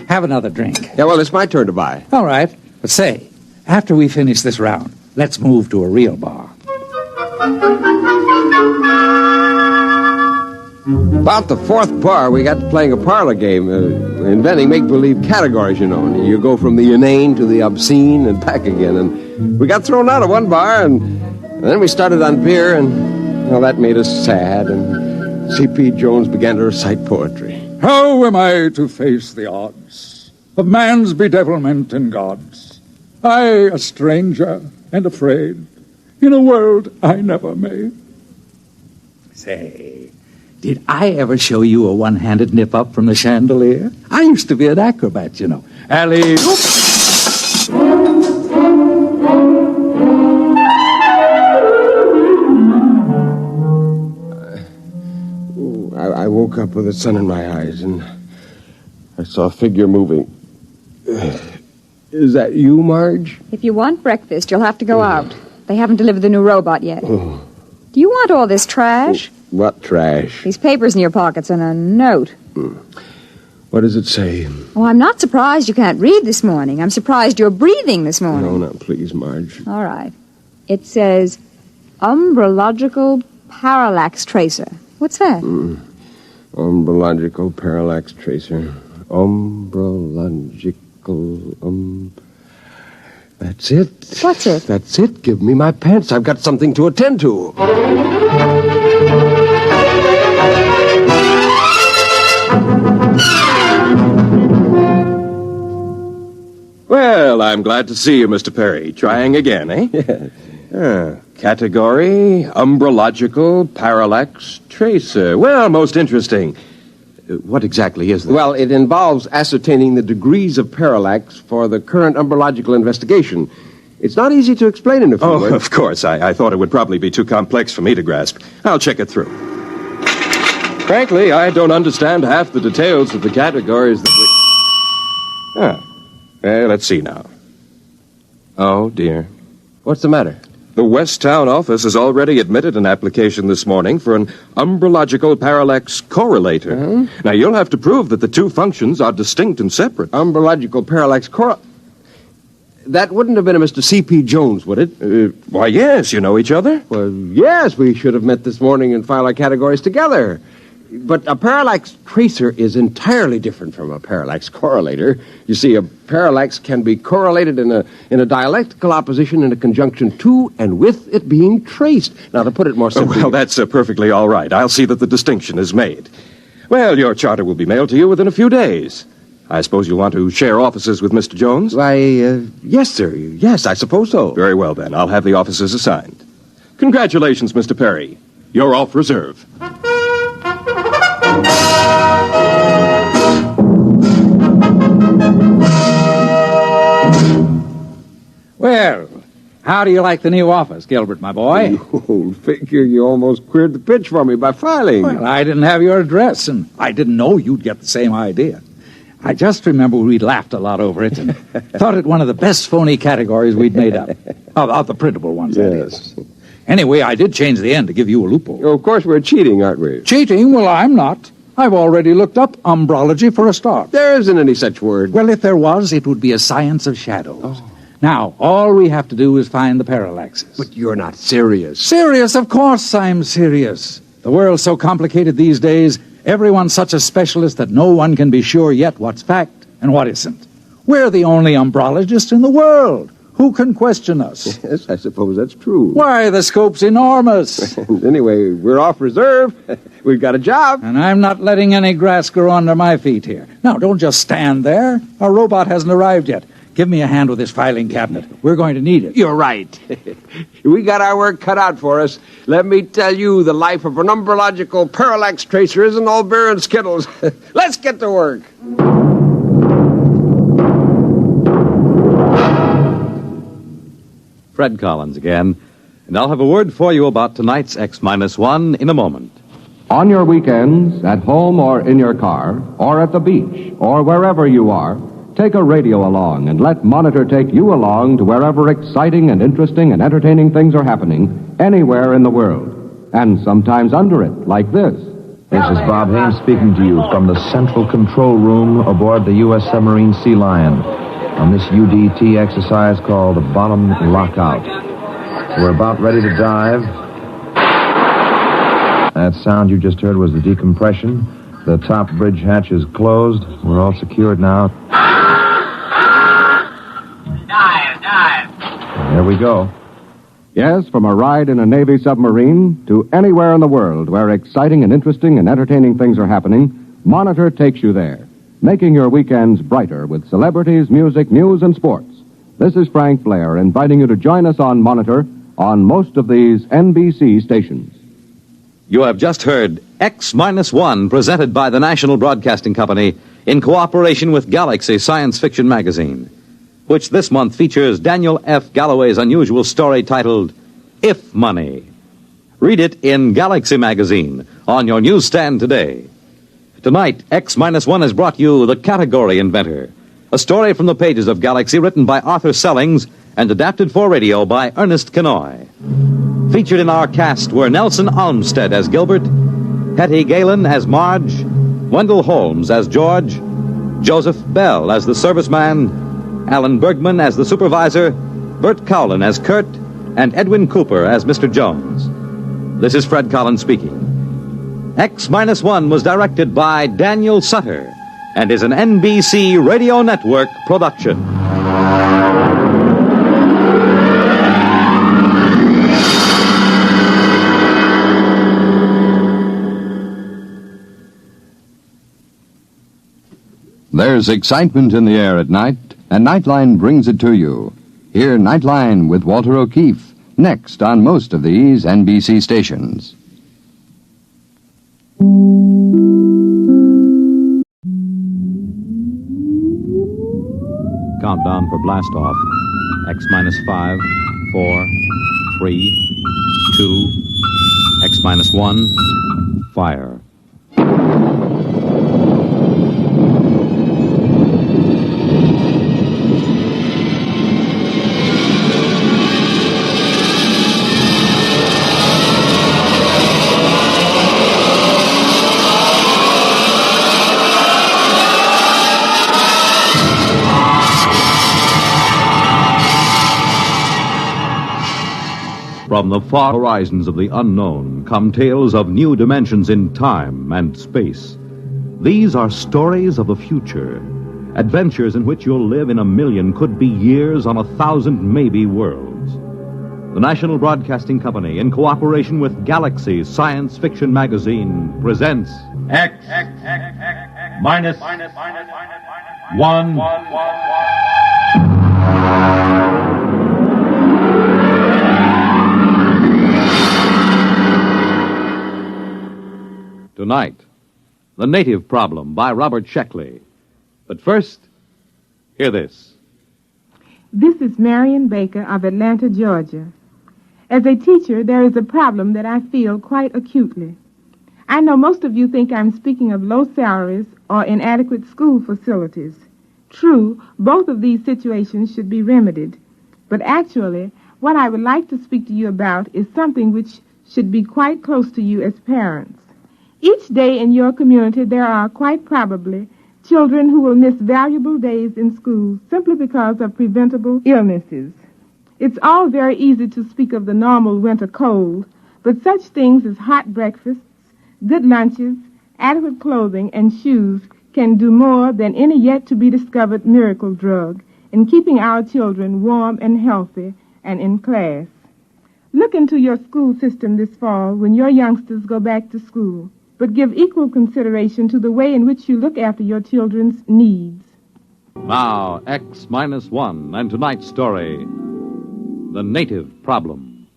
Have another drink. Yeah, well, it's my turn to buy. All right, but say, after we finish this round, let's move to a real bar. About the 4th bar, we got to playing a parlor game, inventing make-believe categories, you know. And you go from the inane to the obscene and back again. And we got thrown out of one bar, and then we started on beer, and, well, that made us sad. And C.P. Jones began to recite poetry. How am I to face the odds of man's bedevilment and God's? I, a stranger and afraid, in a world I never made. Say, did I ever show you a one-handed nip-up from the chandelier? I used to be an acrobat, you know. Alley-oop! I woke up with the sun in my eyes, and I saw a figure moving. Is that you, Marge? If you want breakfast, you'll have to go out. They haven't delivered the new robot yet. Do you want all this trash? What trash? These papers in your pockets and a note. What does it say? Oh, I'm not surprised you can't read this morning. I'm surprised you're breathing this morning. No, please, Marge. All right. It says, umbrological parallax tracer. What's that? Umbrological parallax tracer. Umbrological, That's it. What's it? That's it. Give me my pants. I've got something to attend to. Well, I'm glad to see you, Mr. Perry. Trying again, eh? Category, umbrological, parallax, tracer. Well, most interesting. What exactly is this? Well, it involves ascertaining the degrees of parallax for the current umbrological investigation. It's not easy to explain in a few words. Of course. I thought it would probably be too complex for me to grasp. I'll check it through. Frankly, I don't understand half the details of the categories that we... let's see now. Oh, dear. What's the matter? The West Town office has already admitted an application this morning for an umbrological parallax correlator. Now, you'll have to prove that the two functions are distinct and separate. Umbrological parallax That wouldn't have been a Mr. C.P. Jones, would it? Why, yes. You know each other? Well, yes, we should have met this morning and filed our categories together. But a parallax tracer is entirely different from a parallax correlator. You see, a parallax can be correlated in a dialectical opposition in a conjunction to and with it being traced. Now, to put it more simply... Well, that's perfectly all right. I'll see that the distinction is made. Well, your charter will be mailed to you within a few days. I suppose you'll want to share offices with Mr. Jones? Why, yes, sir. Yes, I suppose so. Very well, then. I'll have the offices assigned. Congratulations, Mr. Perry. You're off reserve. Well, how do you like the new office, Gilbert, my boy? You old figure, you almost cleared the pitch for me by filing. Well, I didn't have your address, and I didn't know you'd get the same idea. I just remember we laughed a lot over it and thought it one of the best phony categories we'd made up. Of the printable ones, that is. Anyway, I did change the end to give you a loophole. Oh, of course, we're cheating, aren't we? Cheating? Well, I'm not. I've already looked up umbrology for a start. There isn't any such word. Well, if there was, it would be a science of shadows. Oh. Now, all we have to do is find the parallaxes. But you're not serious. Serious? Of course I'm serious. The world's so complicated these days, everyone's such a specialist that no one can be sure yet what's fact and what isn't. We're the only umbrologists in the world. Who can question us? Yes, I suppose that's true. Why, the scope's enormous. Anyway, we're off reserve. We've got a job. And I'm not letting any grass grow under my feet here. Now, don't just stand there. Our robot hasn't arrived yet. Give me a hand with this filing cabinet. We're going to need it. You're right. We got our work cut out for us. Let me tell you, the life of an umbrological parallax tracer isn't all beer and skittles. Let's get to work. Fred Collins again, and I'll have a word for you about tonight's X-1 in a moment. On your weekends, at home or in your car, or at the beach, or wherever you are, take a radio along and let Monitor take you along to wherever exciting and interesting and entertaining things are happening anywhere in the world. And sometimes under it, like this. This is Bob Haynes speaking to you from the central control room aboard the U.S. submarine Sea Lion on this UDT exercise called the Bottom Lockout. We're about ready to dive. That sound you just heard was the decompression. The top bridge hatch is closed. We're all secured now. Dive. There we go. Yes, from a ride in a Navy submarine to anywhere in the world where exciting and interesting and entertaining things are happening, Monitor takes you there, making your weekends brighter with celebrities, music, news, and sports. This is Frank Blair inviting you to join us on Monitor on most of these NBC stations. You have just heard X-1 presented by the National Broadcasting Company in cooperation with Galaxy Science Fiction Magazine, which this month features Daniel F. Galloway's unusual story titled If Money. Read it in Galaxy Magazine on your newsstand today. Tonight, X-1 has brought you The Category Inventor, a story from the pages of Galaxy written by Arthur Sellings and adapted for radio by Ernest Kenoy. Featured in our cast were Nelson Olmsted as Gilbert, Hetty Galen as Marge, Wendell Holmes as George, Joseph Bell as the serviceman, Alan Bergman as the supervisor, Bert Cowlin as Kurt, and Edwin Cooper as Mr. Jones. This is Fred Collins speaking. X-1 was directed by Daniel Sutter and is an NBC Radio Network production. There's excitement in the air at night, and Nightline brings it to you. Hear Nightline with Walter O'Keefe, next on most of these NBC stations. Countdown for blast off. X minus 5, 4, 3, 2, X minus 1, fire. From the far horizons of the unknown come tales of new dimensions in time and space. These are stories of the future, adventures in which you'll live in a million, could be years on 1,000 maybe worlds. The National Broadcasting Company, in cooperation with Galaxy Science Fiction Magazine, presents X minus 1. Tonight, The Native Problem by Robert Sheckley. But first, hear this. This is Marion Baker of Atlanta, Georgia. As a teacher, there is a problem that I feel quite acutely. I know most of you think I'm speaking of low salaries or inadequate school facilities. True, both of these situations should be remedied. But actually, what I would like to speak to you about is something which should be quite close to you as parents. Each day in your community, there are quite probably children who will miss valuable days in school simply because of preventable illnesses. It's all very easy to speak of the normal winter cold, but such things as hot breakfasts, good lunches, adequate clothing, and shoes can do more than any yet-to-be-discovered miracle drug in keeping our children warm and healthy and in class. Look into your school system this fall when your youngsters go back to school, but give equal consideration to the way in which you look after your children's needs. Now, X minus 1, and tonight's story, The Native Problem.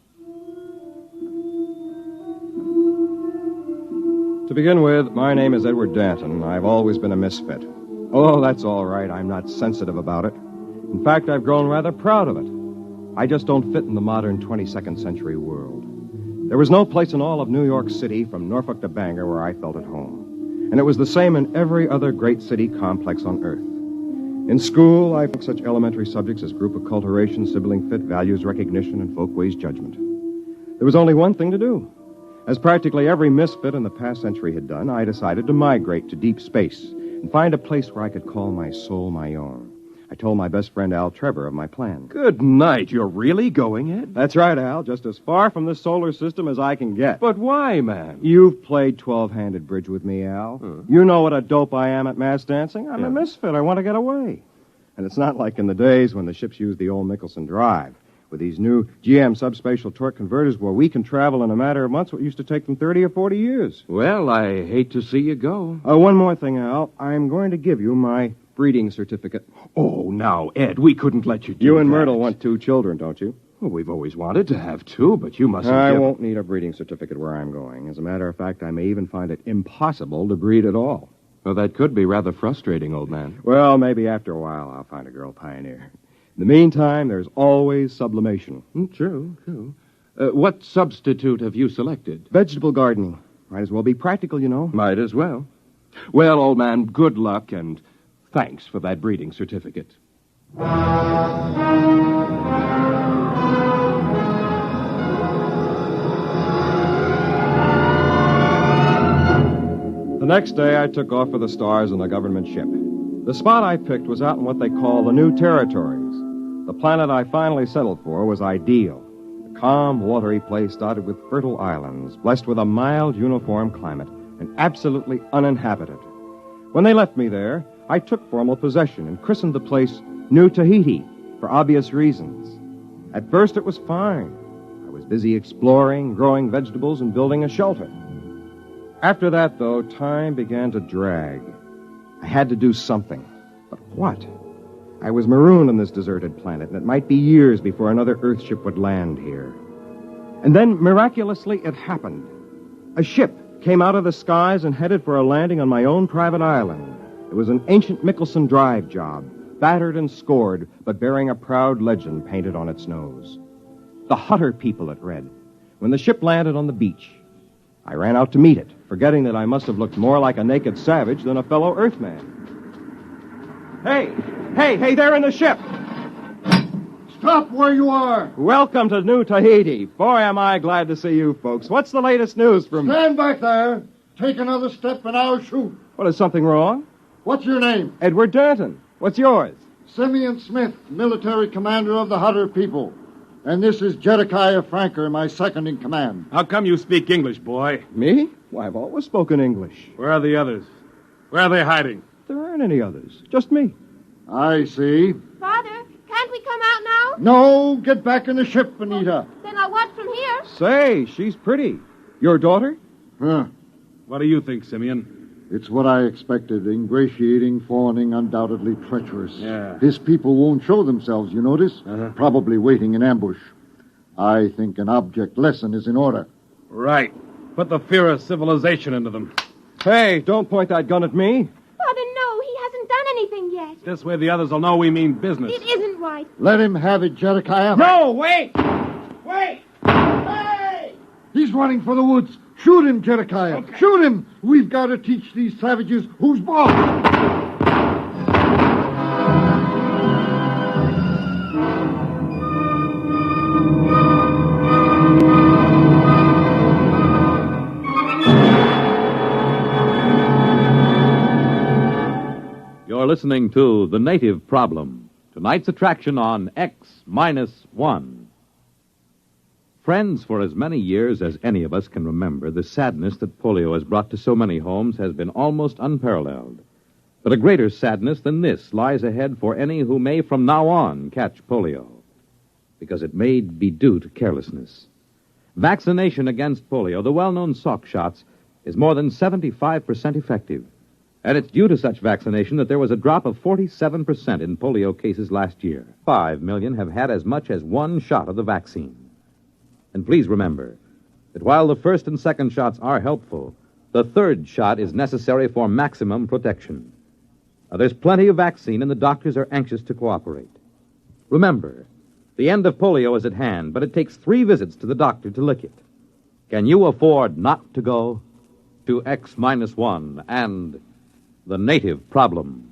To begin with, my name is Edward Danton. I've always been a misfit. Oh, that's all right. I'm not sensitive about it. In fact, I've grown rather proud of it. I just don't fit in the modern 22nd century world. There was no place in all of New York City, from Norfolk to Bangor, where I felt at home. And it was the same in every other great city complex on Earth. In school, I took such elementary subjects as group acculturation, sibling fit, values recognition, and folkways judgment. There was only one thing to do. As practically every misfit in the past century had done, I decided to migrate to deep space and find a place where I could call my soul my own. I told my best friend Al Trevor of my plan. Good night. You're really going, Ed? That's right, Al. Just as far from this solar system as I can get. But why, man? You've played 12-handed bridge with me, Al. You know what a dope I am at mass dancing. I'm a misfit. I want to get away. And it's not like in the days when the ships used the old Michelson drive. With these new GM subspatial torque converters where we can travel in a matter of months what used to take them 30 or 40 years. Well, I hate to see you go. One more thing, Al. I'm going to give you my breeding certificate. Oh, now, Ed, we couldn't let you do You and that. Myrtle want 2 children, don't you? Well, we've always wanted to have 2, but you mustn't I give... won't need a breeding certificate where I'm going. As a matter of fact, I may even find it impossible to breed at all. Well, that could be rather frustrating, old man. Well, maybe after a while I'll find a girl pioneer. In the meantime, there's always sublimation. True. What substitute have you selected? Vegetable gardening. Might as well be practical, you know. Might as well. Well, old man, good luck, and thanks for that breeding certificate. The next day, I took off for the stars on a government ship. The spot I picked was out in what they call the New Territories. The planet I finally settled for was ideal. A calm, watery place dotted with fertile islands, blessed with a mild, uniform climate, and absolutely uninhabited. When they left me there, I took formal possession and christened the place New Tahiti, for obvious reasons. At first, it was fine. I was busy exploring, growing vegetables, and building a shelter. After that, though, time began to drag. I had to do something. What? I was marooned on this deserted planet, and it might be years before another Earthship would land here. And then, miraculously, it happened. A ship came out of the skies and headed for a landing on my own private island. It was an ancient Michelson Drive job, battered and scored, but bearing a proud legend painted on its nose. The Hutter people, it read. When the ship landed on the beach, I ran out to meet it, forgetting that I must have looked more like a naked savage than a fellow Earthman. Hey, there in the ship! Stop where you are! Welcome to New Tahiti. Boy, am I glad to see you folks. What's the latest news from... Stand back there. Take another step and I'll shoot. What, is something wrong? What's your name? Edward Danton. What's yours? Simeon Smith, military commander of the Hutter people. And this is Jedediah Franker, my second in command. How come you speak English, boy? Me? Why, I've always spoken English. Where are the others? Where are they hiding? There aren't any others. Just me. I see. Father, can't we come out now? No, get back in the ship, Anita. Then I'll watch from here. Say, she's pretty. Your daughter? Huh. What do you think, Simeon? It's what I expected. Ingratiating, fawning, undoubtedly treacherous. Yeah. His people won't show themselves, you notice? Probably waiting in ambush. I think an object lesson is in order. Right. Put the fear of civilization into them. Hey, don't point that gun at me. Father, no, he hasn't done anything yet. This way the others will know we mean business. It isn't right. Let him have it, Jedediah. No, wait! Wait! Hey! He's running for the woods. Shoot him, Jedediah. Okay. Shoot him. We've got to teach these savages who's boss. You're listening to The Native Problem, tonight's attraction on X-1. Friends, for as many years as any of us can remember, the sadness that polio has brought to so many homes has been almost unparalleled. But a greater sadness than this lies ahead for any who may from now on catch polio, because it may be due to carelessness. Vaccination against polio, the well-known Salk shots, is more than 75% effective. And it's due to such vaccination that there was a drop of 47% in polio cases last year. 5 million have had as much as one shot of the vaccine. And please remember that while the first and second shots are helpful, the third shot is necessary for maximum protection. Now, there's plenty of vaccine, and the doctors are anxious to cooperate. Remember, the end of polio is at hand, but it takes 3 visits to the doctor to lick it. Can you afford not to go to X-1 and The Native Problem?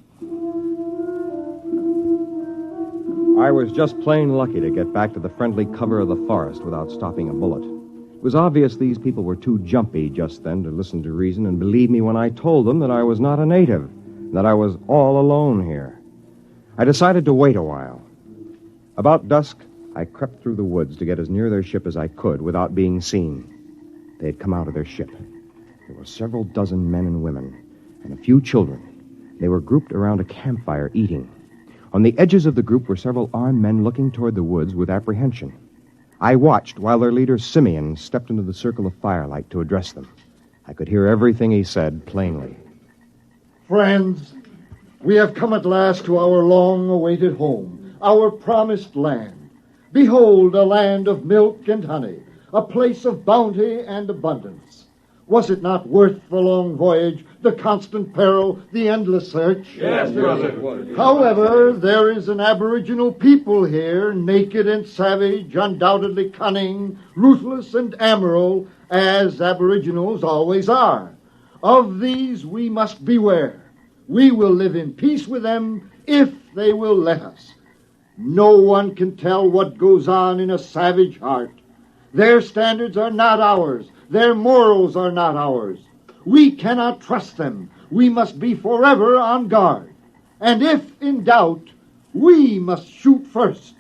I was just plain lucky to get back to the friendly cover of the forest without stopping a bullet. It was obvious these people were too jumpy just then to listen to reason and believe me when I told them that I was not a native, that I was all alone here. I decided to wait a while. About dusk, I crept through the woods to get as near their ship as I could without being seen. They had come out of their ship. There were several dozen men and women, and a few children. They were grouped around a campfire eating. On the edges of the group were several armed men looking toward the woods with apprehension. I watched while their leader, Simeon, stepped into the circle of firelight to address them. I could hear everything he said plainly. Friends, we have come at last to our long-awaited home, our promised land. Behold, a land of milk and honey, a place of bounty and abundance. Was it not worth the long voyage, the constant peril, the endless search? Yes, it was. However, there is an aboriginal people here, naked and savage, undoubtedly cunning, ruthless and amoral, as aboriginals always are. Of these we must beware. We will live in peace with them if they will let us. No one can tell what goes on in a savage heart. Their standards are not ours. Their morals are not ours. We cannot trust them. We must be forever on guard. And if in doubt, we must shoot first.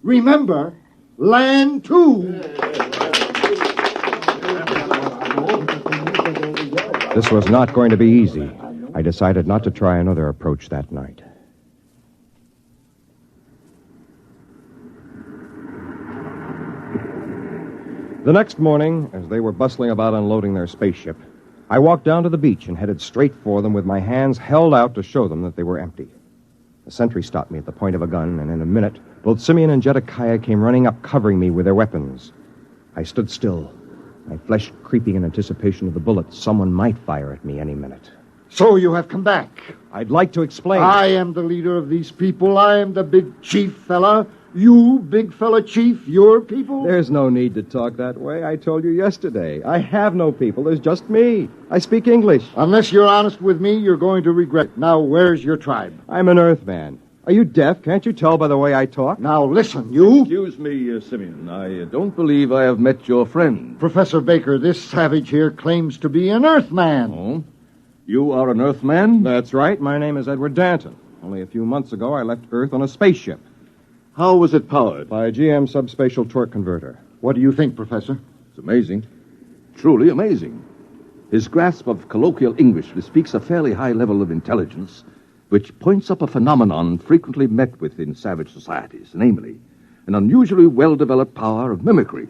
Remember, land too. This was not going to be easy. I decided not to try another approach that night. The next morning, as they were bustling about unloading their spaceship, I walked down to the beach and headed straight for them with my hands held out to show them that they were empty. The sentry stopped me at the point of a gun, and in a minute, both Simeon and Jedekiah came running up, covering me with their weapons. I stood still, my flesh creeping in anticipation of the bullets. Someone might fire at me any minute. So you have come back. I'd like to explain. I am the leader of these people. I am the big chief fella. You, big fella chief, your people? There's no need to talk that way. I told you yesterday. I have no people. There's just me. I speak English. Unless you're honest with me, you're going to regret it. Now, where's your tribe? I'm an Earthman. Are you deaf? Can't you tell by the way I talk? Now, listen, you... Excuse me, Simeon. I don't believe I have met your friend. Professor Baker, this savage here claims to be an Earthman. Oh? You are an Earthman? That's right. My name is Edward Danton. Only a few months ago, I left Earth on a spaceship. How was it powered? By a GM subspatial torque converter. What do you think, Professor? It's amazing. Truly amazing. His grasp of colloquial English bespeaks a fairly high level of intelligence, which points up a phenomenon frequently met with in savage societies, namely, an unusually well-developed power of mimicry.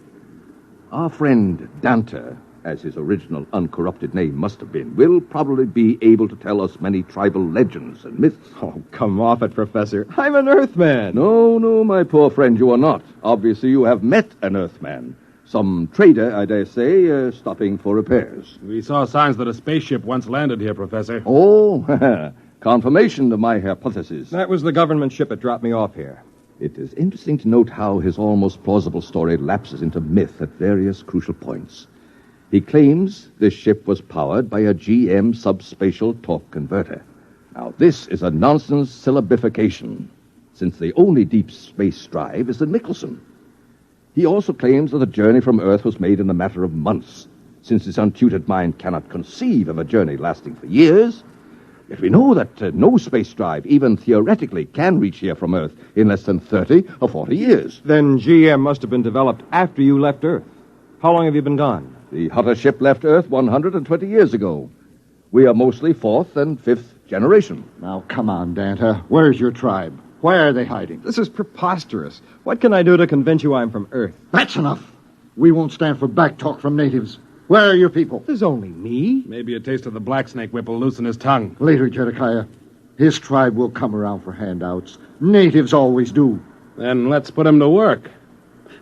Our friend Dante, as his original uncorrupted name must have been, will probably be able to tell us many tribal legends and myths. Oh, come off it, Professor. I'm an Earthman. No, my poor friend, you are not. Obviously, you have met an Earthman. Some trader, I dare say, stopping for repairs. We saw signs that a spaceship once landed here, Professor. Oh, confirmation of my hypothesis. That was the government ship that dropped me off here. It is interesting to note how his almost plausible story lapses into myth at various crucial points. He claims this ship was powered by a GM subspatial torque converter. Now, this is a nonsense syllabification, since the only deep space drive is the Nicholson. He also claims that the journey from Earth was made in a matter of months, since his untutored mind cannot conceive of a journey lasting for years. Yet we know that no space drive, even theoretically, can reach here from Earth in less than 30 or 40 years. Then GM must have been developed after you left Earth. How long have you been gone? The Hutter ship left Earth 120 years ago. We are mostly fourth and fifth generation. Now, come on, Dante. Where's your tribe? Where are they hiding? This is preposterous. What can I do to convince you I'm from Earth? That's enough. We won't stand for backtalk from natives. Where are your people? There's only me. Maybe a taste of the black snake whip will loosen his tongue. Later, Jedekiah. His tribe will come around for handouts. Natives always do. Then let's put him to work.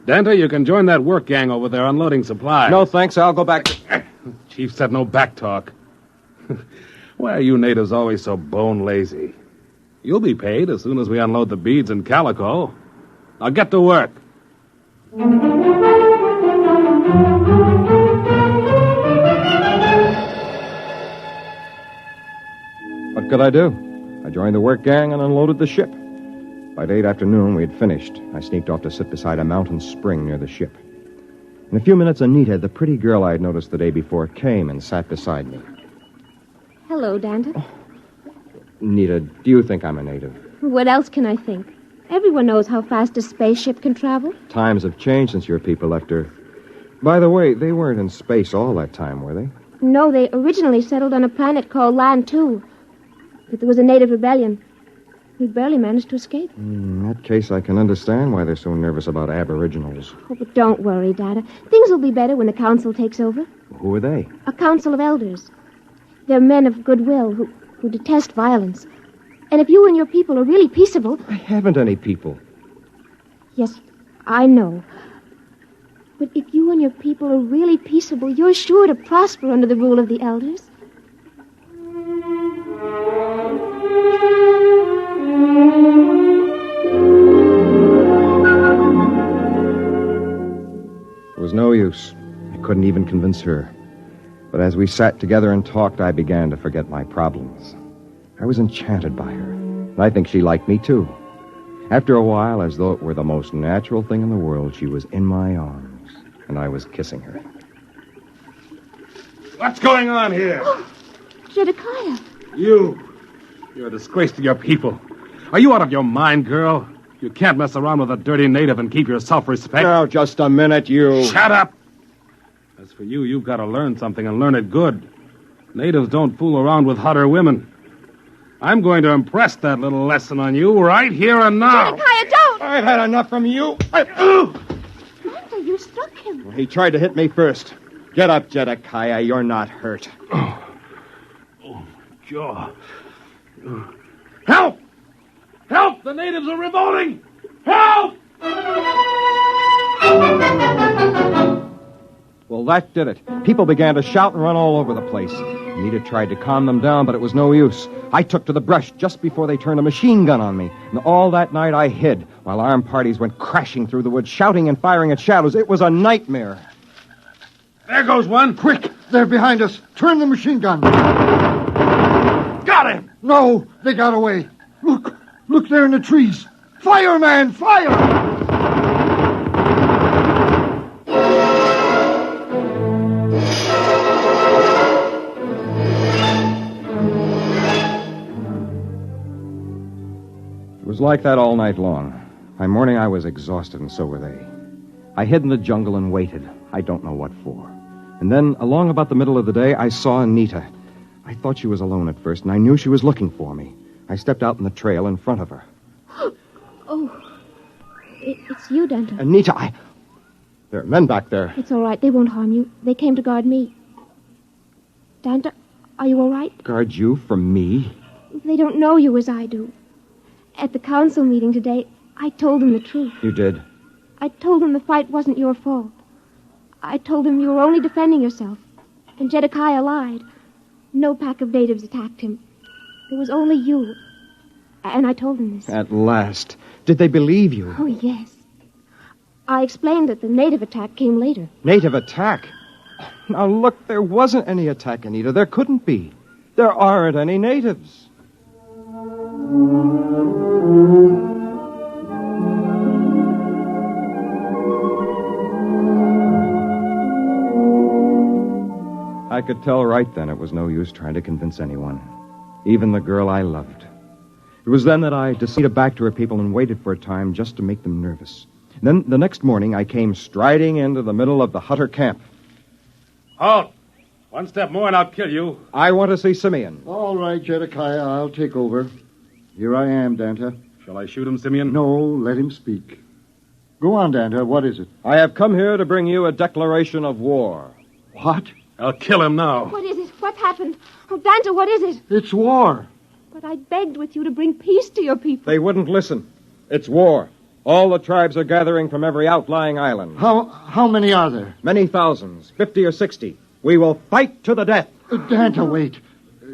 Dante, you can join that work gang over there unloading supplies. No, thanks. I'll go back to... Chief said no backtalk. Why are you natives always so bone lazy? You'll be paid as soon as we unload the beads and calico. Now get to work. What could I do? I joined the work gang and unloaded the ship. By late afternoon, we had finished. I sneaked off to sit beside a mountain spring near the ship. In a few minutes, Anita, the pretty girl I had noticed the day before, came and sat beside me. Hello, Dante. Anita, do you think I'm a native? What else can I think? Everyone knows how fast a spaceship can travel. Times have changed since your people left Earth. By the way, they weren't in space all that time, were they? No, they originally settled on a planet called Land 2. But there was a native rebellion. We barely managed to escape. In that case, I can understand why they're so nervous about aboriginals. Oh, but don't worry, Dada. Things will be better when the council takes over. Who are they? A council of elders. They're men of goodwill who detest violence. And if you and your people are really peaceable... I haven't any people. Yes, I know. But if you and your people are really peaceable, you're sure to prosper under the rule of the elders. It was no use. I couldn't even convince her. But as we sat together and talked, I began to forget my problems. I was enchanted by her. And I think she liked me, too. After a while, as though it were the most natural thing in the world, she was in my arms, and I was kissing her. What's going on here? Jedekiah. You're a disgrace to your people. Are you out of your mind, girl? You can't mess around with a dirty native and keep your self-respect. Now, just a minute, you... Shut up! As for you, you've got to learn something and learn it good. Natives don't fool around with Hutter women. I'm going to impress that little lesson on you right here and now. Jedekiah, don't! I've had enough from you. Dante, you struck him. He tried to hit me first. Get up, Jedekiah. You're not hurt. Oh, my jaw. Help! The natives are revolting! Help! Well, that did it. People began to shout and run all over the place. Anita tried to calm them down, but it was no use. I took to the brush just before they turned a machine gun on me. And all that night I hid, while armed parties went crashing through the woods, shouting and firing at shadows. It was a nightmare. There goes one. Quick! They're behind us. Turn the machine gun. Got him! No, they got away. Look! Look there in the trees. Fire, man! Fire! It was like that all night long. By morning, I was exhausted, and so were they. I hid in the jungle and waited. I don't know what for. And then, along about the middle of the day, I saw Anita. I thought she was alone at first, and I knew she was looking for me. I stepped out in the trail in front of her. Oh, it's you, Danta. Anita, There are men back there. It's all right. They won't harm you. They came to guard me. Danta, are you all right? Guard you from me? They don't know you as I do. At the council meeting today, I told them the truth. You did? I told them the fight wasn't your fault. I told them you were only defending yourself. And Jedediah lied. No pack of natives attacked him. It was only you. And I told them this. At last. Did they believe you? Oh, yes. I explained that the native attack came later. Native attack? Now, look, there wasn't any attack, Anita. There couldn't be. There aren't any natives. I could tell right then it was no use trying to convince anyone, even the girl I loved. It was then that I decided back to her people and waited for a time just to make them nervous. Then the next morning I came striding into the middle of the Hutter camp. Halt! One step more and I'll kill you. I want to see Simeon. All right, Jedediah, I'll take over. Here I am, Danta. Shall I shoot him, Simeon? No, let him speak. Go on, Danta. What is it? I have come here to bring you a declaration of war. What? I'll kill him now. What is it? What happened? Oh, Danta, what is it? It's war. But I begged with you to bring peace to your people. They wouldn't listen. It's war. All the tribes are gathering from every outlying island. How many are there? Many thousands, 50 or 60. We will fight to the death. Danta, wait.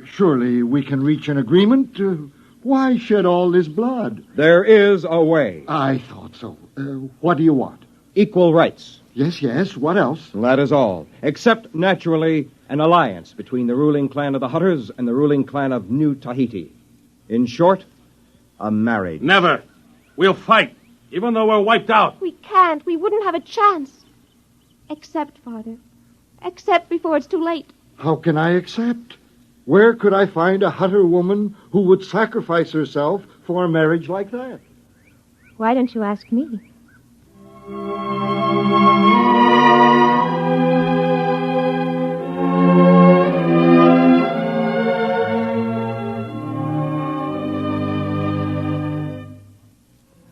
Surely we can reach an agreement. Why shed all this blood? There is a way. I thought so. What do you want? Equal rights. Yes. What else? That is all. Except, naturally, an alliance between the ruling clan of the Hutters and the ruling clan of New Tahiti. In short, a marriage. Never. We'll fight, even though we're wiped out. We can't. We wouldn't have a chance. Accept, Father. Accept before it's too late. How can I accept? Where could I find a Hutter woman who would sacrifice herself for a marriage like that? Why don't you ask me?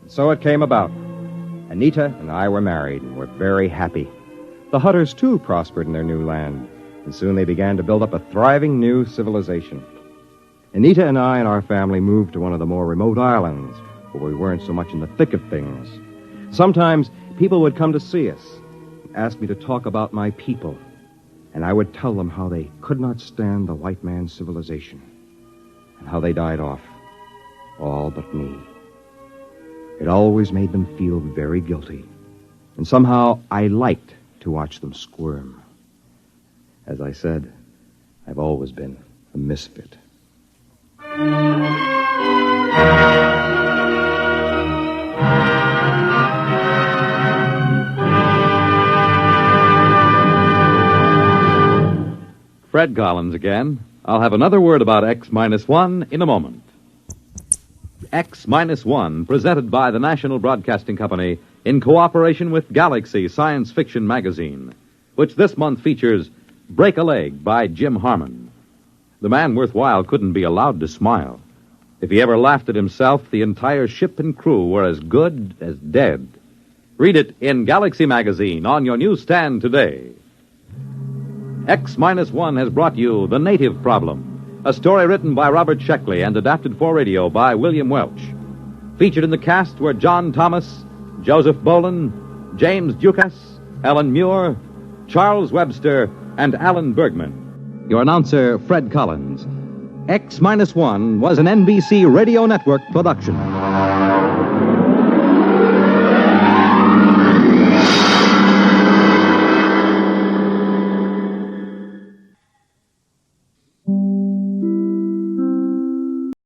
So it came about. Anita and I were married and were very happy. The Hutters, too, prospered in their new land, and soon they began to build up a thriving new civilization. Anita and I and our family moved to one of the more remote islands, where we weren't so much in the thick of things. Sometimes people would come to see us and ask me to talk about my people, and I would tell them how they could not stand the white man's civilization, and how they died off, all but me. It always made them feel very guilty, and somehow I liked to watch them squirm. As I said, I've always been a misfit. Fred Collins again. I'll have another word about X-1 in a moment. X-1, presented by the National Broadcasting Company in cooperation with Galaxy Science Fiction Magazine, which this month features Break a Leg by Jim Harmon. The man worthwhile couldn't be allowed to smile. If he ever laughed at himself, the entire ship and crew were as good as dead. Read it in Galaxy Magazine on your newsstand today. X-1 has brought you The Native Problem, a story written by Robert Sheckley and adapted for radio by William Welch. Featured in the cast were John Thomas, Joseph Boland, James Dukas, Ellen Muir, Charles Webster, and Alan Bergman. Your announcer, Fred Collins. X-1 was an NBC Radio Network production.